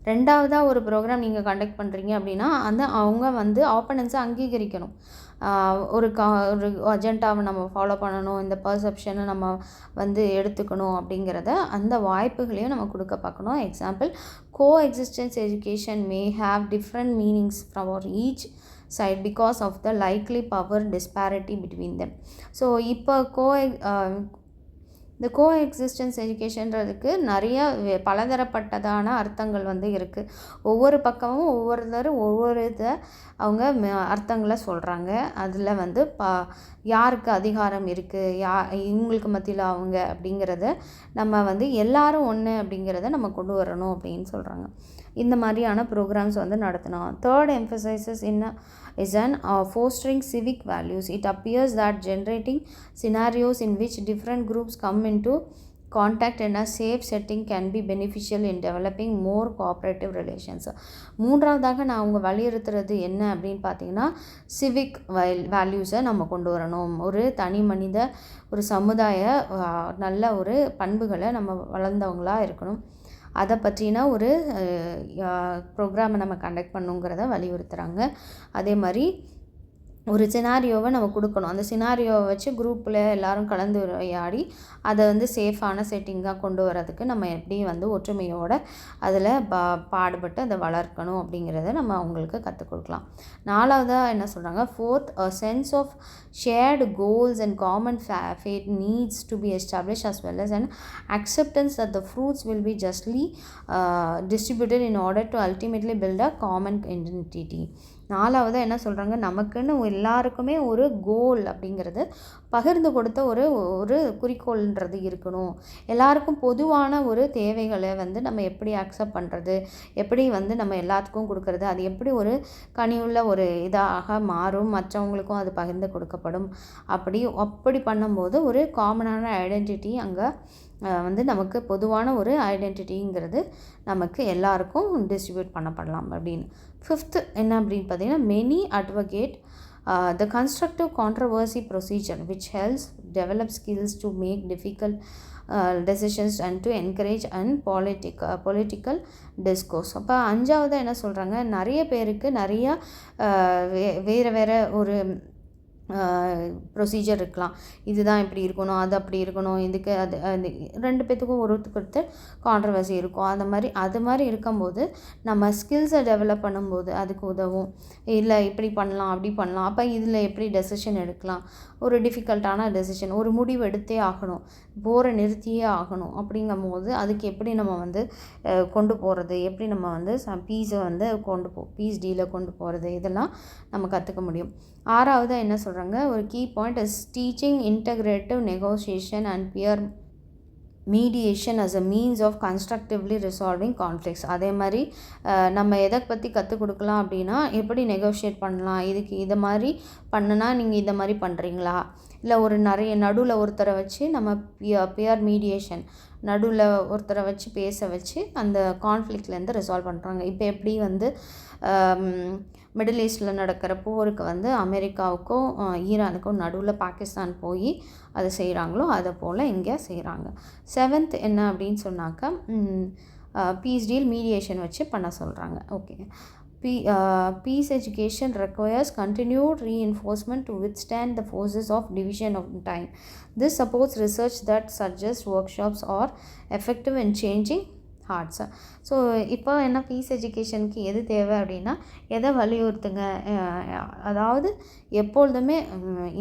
Speaker 1: ரெண்டாவதாக ஒரு ப்ரோக்ராம் நீங்கள் கண்டக்ட் பண்ணுறீங்க அப்படின்னா அவங்க வந்து ஆப்பனன்ஸை அங்கீகரிக்கணும். ஒரு அஜெண்டாவை நம்ம ஃபாலோ பண்ணணும், இந்த பர்செப்ஷனை நம்ம வந்து எடுத்துக்கணும் அப்படிங்கிறத அந்த வாய்ப்புகளையும் நம்ம கொடுக்க பார்க்கணும். Example, coexistence education may have different meanings from each side because of the likely power disparity between them. So இப்போ இந்த கோ எக்ஸிஸ்டன்ஸ் எஜுகேஷன்றதுக்கு நிறைய பலதரப்பட்டதான அர்த்தங்கள் வந்து இருக்குது. ஒவ்வொரு பக்கமும் ஒவ்வொரு இதை அவங்க அர்த்தங்களை சொல்கிறாங்க. அதில் வந்து யாருக்கு அதிகாரம் இருக்குது, இவங்களுக்கு மத்தியில் அவங்க அப்படிங்கிறத நம்ம வந்து எல்லாரும் ஒன்று அப்படிங்கிறத நம்ம கொண்டு வரணும் அப்படின்னு சொல்கிறாங்க. இந்த மாதிரியான ப்ரோக்ராம்ஸ் வந்து நடத்தணும். Third emphasises is an fostering civic values. It appears that generating scenarios in which different groups come into contact in a safe setting can be beneficial in developing more cooperative relations. மூன்றாவதாக நான் அவங்க வலியுறுத்துறது என்ன அப்படின்னு பார்த்தீங்கன்னா, சிவிக் வேல்யூஸை நம்ம கொண்டு வரணும். ஒரு தனி மனித ஒரு சமுதாய நல்ல ஒரு பண்புகளை நம்ம வளர்ந்தவங்களாக இருக்கணும். அதை பற்றின ஒரு ப்ரோக்ராமை நம்ம கண்டக்ட் பண்ணுங்கிறத வலியுறுத்துகிறாங்க. அதே மாதிரி ஒரு சினாரியோவை நம்ம கொடுக்கணும். அந்த சினாரியோவை வச்சு குரூப்பில் எல்லோரும் கலந்து உரையாடி அதை வந்து சேஃபான செட்டிங்காக கொண்டு வரதுக்கு நம்ம எப்படி வந்து ஒற்றுமையோடு அதில் பாடுபட்டு அதை வளர்க்கணும் அப்படிங்கிறத நம்ம அவங்களுக்கு கற்றுக் கொடுக்கலாம். நாலாவதாக என்ன சொல்கிறாங்க, fourth, a sense of shared goals and common fate needs to be established, as well as an acceptance that the fruits will be justly distributed in order to ultimately build a common identity. நாலாவது என்ன சொல்கிறாங்க, நமக்குன்னு எல்லாருக்குமே ஒரு கோல் அப்படிங்கிறது பகிர்ந்து கொடுத்த ஒரு குறிக்கோள்ன்றது இருக்கணும். எல்லாருக்கும் பொதுவான ஒரு தேவைகளை வந்து நம்ம எப்படி அக்செப்ட் பண்ணுறது, எப்படி வந்து நம்ம எல்லாத்துக்கும் கொடுக்கறது, அது எப்படி ஒரு கனியுள்ள ஒரு இதாக மாறும், மற்றவங்களுக்கும் அது பகிர்ந்து கொடுக்கப்படும். அப்படி பண்ணும்போது ஒரு காமனான ஐடென்டிட்டி அங்கே வந்து நமக்கு பொதுவான ஒரு ஐடென்டிட்டிங்கிறது நமக்கு எல்லாருக்கும் டிஸ்ட்ரிபியூட் பண்ணப்படலாம் அப்படின்னு. ஃபிஃப்த்து என்ன அப்படின்னு பார்த்தீங்கன்னா, many advocate the constructive controversy procedure which helps develop skills to make difficult decisions and to encourage political discourse. அப்போ அஞ்சாவது என்ன சொல்கிறாங்க, நிறைய பேருக்கு நிறையா வேறு ஒரு ப்ரொசீஜர் இருக்கலாம். இதுதான் இப்படி இருக்கணும், அது அப்படி இருக்கணும், இதுக்கு அது ரெண்டு பேத்துக்கும் ஒருத்தருக்கு கான்ட்ரவர்சி இருக்கும். அது மாதிரி இருக்கும்போது நம்ம ஸ்கில்ஸை டெவலப் பண்ணும்போது அதுக்கு உதவும். இல்லை இப்படி பண்ணலாம் அப்படி பண்ணலாம், அப்போ இதில் எப்படி டெசிஷன் எடுக்கலாம், ஒரு டிஃபிகல்ட்டான டெசிஷன், ஒரு முடிவு எடுத்தே ஆகணும், போரை நிறுத்தியே ஆகணும். அப்படிங்கும்போது அதுக்கு எப்படி நம்ம வந்து கொண்டு போகிறது, எப்படி நம்ம வந்து பீஸை வந்து பீஸ் டீலை கொண்டு போகிறது, இதெல்லாம் நம்ம கற்றுக்க முடியும். ஆறாவது என்ன சொல்கிறாங்க, ஒரு key point is teaching integrative negotiation and peer mediation as a means of constructively resolving conflicts. அதே மாதிரி நம்ம எதை பற்றி கற்றுக் கொடுக்கலாம் அப்படின்னா, எப்படி நெகோஷியேட் பண்ணலாம், இதுக்கு இதை மாதிரி பண்ணுனா நீங்கள் இதை மாதிரி பண்ணுறீங்களா, இல்லை ஒரு நடுவில் ஒருத்தரை வச்சு நம்ம பியர் மீடியேஷன், நடுவில் ஒருத்தரை வச்சு பேச வச்சு அந்த கான்ஃப்ளிக்ட்லேருந்து ரிசால்வ் பண்ணுறாங்க. இப்போ எப்படி வந்து மிடில் ஈஸ்டில் நடக்கிற போருக்கு வந்து அமெரிக்காவுக்கும் ஈரானுக்கும் நடுவில் பாகிஸ்தான் போய் அதை செய்கிறாங்களோ அதை போல் இங்கே செய்கிறாங்க. செவன்த் என்ன அப்படின்னு சொன்னாக்கா, பீஸ் டீல் மீடியேஷன் வச்சு பண்ண சொல்கிறாங்க. Okay, peace education requires continued reinforcement to withstand the forces of division of time. This supports research that suggests workshops are effective in changing hearts. So இப்போ என்ன பீஸ் எஜுகேஷனுக்கு எது தேவை அப்படின்னா, எதை வலியுறுத்துங்க, அதாவது எப்பொழுதுமே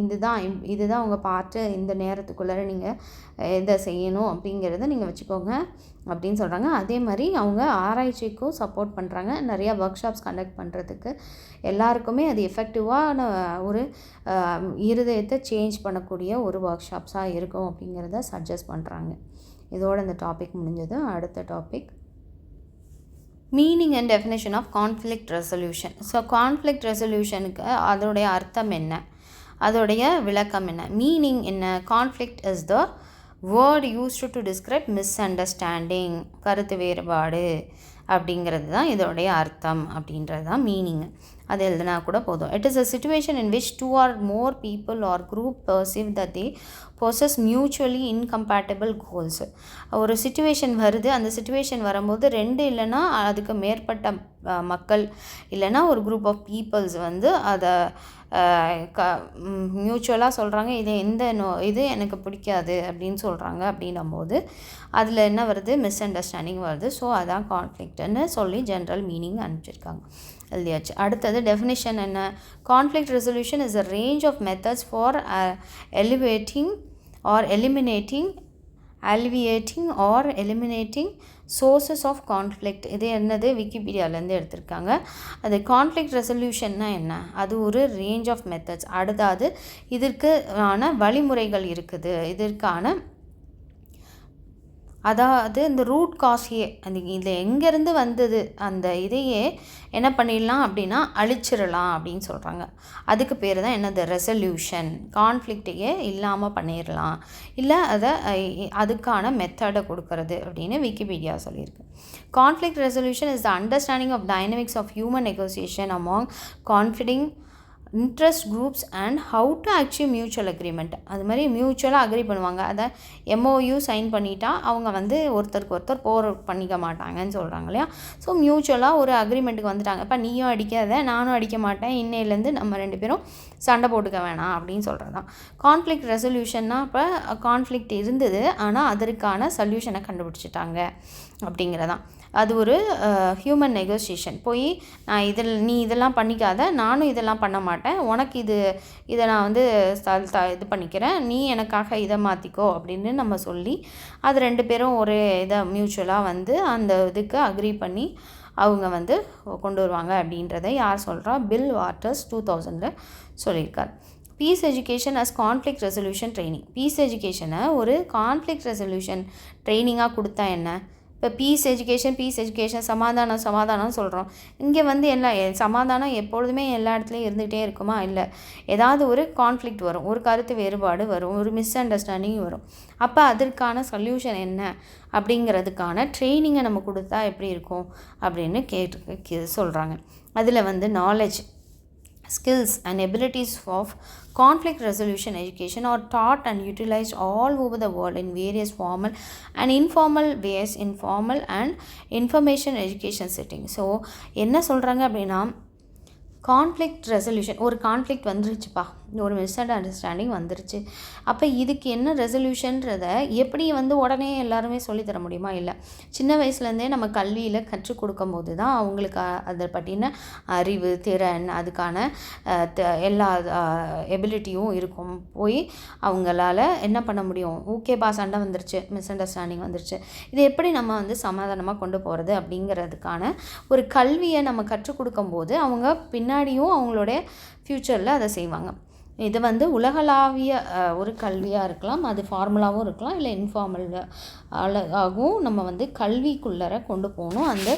Speaker 1: இதுதான் உங்கள் பார்ட்டு, இந்த நேரத்துக்குள்ளே நீங்கள் எதை செய்யணும் அப்படிங்கிறத நீங்கள் வச்சுக்கோங்க அப்படின்னு சொல்கிறாங்க. அதே மாதிரி அவங்க ஆராய்ச்சிக்கும் சப்போர்ட் பண்ணுறாங்க, நிறையா ஒர்க் ஷாப்ஸ் கண்டக்ட் பண்ணுறதுக்கு. எல்லாருக்குமே அது எஃபெக்டிவான ஒரு இருதயத்தை சேஞ்ச் பண்ணக்கூடிய ஒரு ஒர்க் ஷாப்ஸாக இருக்கும் அப்படிங்கிறத சஜஸ்ட் பண்ணுறாங்க. இதோட இந்த டாபிக் முடிஞ்சது. அடுத்த topic meaning and definition of conflict resolution. So conflict ரெசல்யூஷனுக்கு அதோடைய அர்த்தம் என்ன, அதோடைய விளக்கம் என்ன, மீனிங் என்ன? Conflict is the word used to describe misunderstanding, கருத்து வேறுபாடு அப்படிங்கிறது தான் இதோடைய அர்த்தம், அப்படின்றது தான் மீனிங். அது எழுதுனா கூட போதும். It is a situation in which 2 or more people or group perceive that they possess mutually incompatible goals. ஒரு சிச்சுவேஷன் வருது, அந்த சிச்சுவேஷன் வரும்போது 2 இல்லைன்னா அதுக்கு மேற்பட்ட மக்கள் இல்லைன்னா ஒரு குரூப் ஆஃப் பீப்புள்ஸ் வந்து அதை மியூச்சுவலாக சொல்கிறாங்க, இது எனக்கு பிடிக்காது அப்படின்னு சொல்கிறாங்க. அப்படின்னும்போது அதில் என்ன வருது, மிஸ் அண்டர்ஸ்டாண்டிங் வருது. ஸோ அதான் கான்ஃப்ளிக்ட்னு சொல்லி ஜென்ரல் மீனிங் அனுப்பிச்சிருக்காங்க, எழுதியாச்சு. அடுத்தது டெஃபினிஷன் என்ன? Conflict resolution is a range of methods for alleviating or eliminating sources of conflict. இது என்னது, விக்கிபீடியாவிலேருந்து எடுத்திருக்காங்க. அது கான்ஃப்ளிக்ட் ரெசல்யூஷன்னா என்ன? அது ஒரு ரேஞ்ச் ஆஃப் மெத்தட்ஸ். அடுத்தது இதற்கான வழிமுறைகள் இருக்குது, இதற்கான அதாவது இந்த ரூட் காஸையே அந்த இது எங்கேருந்து வந்தது அந்த இதையே என்ன பண்ணிடலாம் அப்படின்னா அழிச்சிடலாம் அப்படின்னு சொல்கிறாங்க. அதுக்கு பேர் தான் என்னது, ரெசல்யூஷன். கான்ஃப்ளிக்டையே இல்லாமல் பண்ணிடலாம், இல்லை அதுக்கான மெத்தடை கொடுக்கறது அப்படின்னு விக்கிபீடியா சொல்லியிருக்கு. Conflict resolution is the understanding of dynamics of human negotiation among conflicting interest groups and how to achieve mutual agreement. அது மாதிரி மியூச்சுவலாக அக்ரி பண்ணுவாங்க. அதை MOU சைன் பண்ணிட்டா அவங்க வந்து ஒருத்தருக்கு ஒருத்தர் போர் பண்ணிக்க மாட்டாங்கன்னு சொல்கிறாங்க இல்லையா. ஸோ மியூச்சுவலாக ஒரு அக்ரிமெண்ட்டுக்கு வந்துட்டாங்க. இப்போ நீயும் அடிக்காத நானும் அடிக்க மாட்டேன், இன்னையிலேருந்து நம்ம 2 பேரும் சண்டை போட்டுக்க வேணாம் அப்படின்னு சொல்கிறது தான் கான்ஃப்ளிக்ட் ரெசல்யூஷன்னா. இப்போ கான்ஃப்ளிக்ட் இருந்தது, ஆனால் அதற்கான சொல்யூஷனை கண்டுபிடிச்சிட்டாங்க அப்படிங்கிறதான். அது ஒரு ஹியூமன் நெகோசியேஷன். போய் நீ இதெல்லாம் பண்ணிக்காத, நானும் இதெல்லாம் பண்ண மாட்டேன், உனக்கு இதை நான் வந்து இது பண்ணிக்கிறேன், நீ எனக்காக இதை மாற்றிக்கோ அப்படின்னு நம்ம சொல்லி அது 2 பேரும் ஒரு இதை மியூச்சுவலாக வந்து அந்த இதுக்கு அக்ரி பண்ணி அவங்க வந்து கொண்டு வருவாங்க அப்படின்றத யார் சொல்கிறா, பில் வாட்டர்ஸ் 2000 சொல்லியிருக்கார். Peace education as conflict resolution training. Peace எஜுகேஷனை ஒரு கான்ஃப்ளிக்ட் ரெசல்யூஷன் ட்ரைனிங்காக கொடுத்தா என்ன? இப்போ பீஸ் எஜுகேஷன் சமாதானம் சொல்கிறோம். இங்கே வந்து சமாதானம் எப்பொழுதுமே எல்லா இடத்துலையும் இருந்துகிட்டே இருக்குமா? இல்லை, ஏதாவது ஒரு கான்ஃப்ளிக்ட் வரும், ஒரு கருத்து வேறுபாடு வரும், ஒரு மிஸ் அண்டர்ஸ்டாண்டிங் வரும். அப்போ அதற்கான சொல்யூஷன் என்ன அப்படிங்கிறதுக்கான ட்ரைனிங்கை நம்ம கொடுத்தா எப்படி இருக்கும் அப்படின்னு சொல்கிறாங்க. அதில் வந்து knowledge, skills and abilities of conflict resolution education are taught and utilized all over the world in various formal and informal ways in formal and information education settings. So என்ன சொல்கிறாங்க அப்படின்னா, கான்ஃப்ளிக்ட் ரெசல்யூஷன், ஒரு கான்ஃப்ளிக்ட் வந்துருச்சுப்பா, ஒரு மிஸ் அண்டர்ஸ்டாண்டிங் வந்துருச்சு. அப்போ இதுக்கு என்ன ரெசல்யூஷன்றதை எப்படி வந்து உடனே எல்லாருமே சொல்லித்தர முடியுமா? இல்லை, சின்ன வயசுலேருந்தே நம்ம கல்வியில் கற்றுக் கொடுக்கும் போது தான் அவங்களுக்கு அதை பற்றின அறிவு, திறன், அதுக்கான எல்லா எபிலிட்டியும் இருக்கும். போய் அவங்களால என்ன பண்ண முடியும், ஓகேப்பா சண்டை வந்துருச்சு, மிஸ் அண்டர்ஸ்டாண்டிங் வந்துருச்சு, இது எப்படி நம்ம வந்து சமாதானமாக கொண்டு போகிறது அப்படிங்கிறதுக்கான ஒரு கல்வியை நம்ம கற்றுக் கொடுக்கும்போது அவங்க பின்னாடியும் அவங்களுடைய ஃப்யூச்சரில் அதை செய்வாங்க. இது வந்து உலகளாவிய ஒரு கல்வியாக இருக்கலாம், அது ஃபார்முலாவும் இருக்கலாம், இல்லை இன்ஃபார்மலாகவும் நம்ம வந்து கல்விக்குள்ளே கொண்டு போகணும். அந்த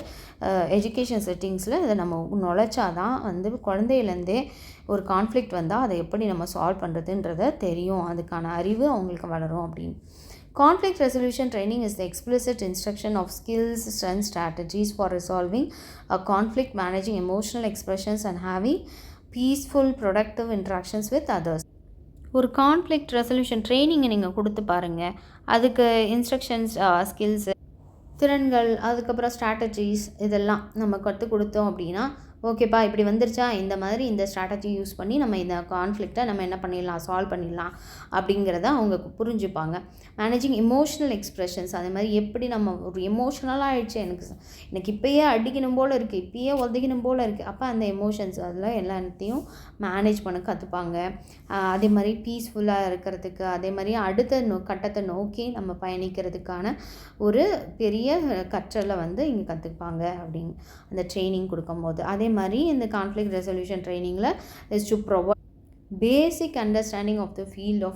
Speaker 1: எஜுகேஷன் செட்டிங்ஸில் இதை நம்ம நுழைச்சாதான் வந்து குழந்தையிலேருந்தே ஒரு கான்ஃப்ளிக்ட் வந்தால் அதை எப்படி நம்ம சால்வ் பண்ணுறதுன்றத தெரியும், அதுக்கான அறிவு அவங்களுக்கு வளரும் அப்படின்னு. Conflict resolution training is the explicit instruction of skills and strategies for resolving a conflict, managing emotional expressions and having peaceful, productive interactions with others. ஒரு கான்ஃப்ளிக்ட் ரெசல்யூஷன் ட்ரைனிங்கை நீங்கள் கொடுத்து பாருங்கள். அதுக்கு இன்ஸ்ட்ரக்ஷன்ஸ், ஸ்கில்ஸு, திறன்கள், அதுக்கப்புறம் ஸ்ட்ராட்டஜிஸ் இதெல்லாம் நம்ம கற்றுக் கொடுத்தோம் அப்படின்னா, ஓகேப்பா இப்படி வந்துருச்சா, இந்த மாதிரி இந்த ஸ்ட்ராட்டஜி யூஸ் பண்ணி நம்ம இந்த கான்ஃப்ளிக்டை நம்ம என்ன பண்ணிடலாம், சால்வ் பண்ணிடலாம் அப்படிங்கிறத அவங்க புரிஞ்சுப்பாங்க. மேனேஜிங் எமோஷ்னல் எக்ஸ்ப்ரெஷன்ஸ், அதே மாதிரி எப்படி நம்ம ஒரு எமோஷ்னலாக ஆகிடுச்சு, எனக்கு இப்போயே அடிக்கணும் போல் இருக்குது, இப்போயே ஒதுக்கணும் போல் இருக்குது, அப்போ அந்த எமோஷன்ஸ் அதில் எல்லாத்தையும் மேனேஜ் பண்ண கற்றுப்பாங்க. அதே மாதிரி பீஸ்ஃபுல்லாக இருக்கிறதுக்கு, அதே மாதிரி அடுத்த கட்டத்தை நோக்கி நம்ம பயணிக்கிறதுக்கான ஒரு பெரிய கற்றலை வந்து இங்கே கற்றுப்பாங்க அப்படின்னு அந்த ட்ரைனிங் கொடுக்கும்போது. அதே மாதிரி இந்த கான்ஃப்ளிக்ட் ரெசல்யூஷன் ட்ரைனிங்கில் is to provide basic understanding of the field of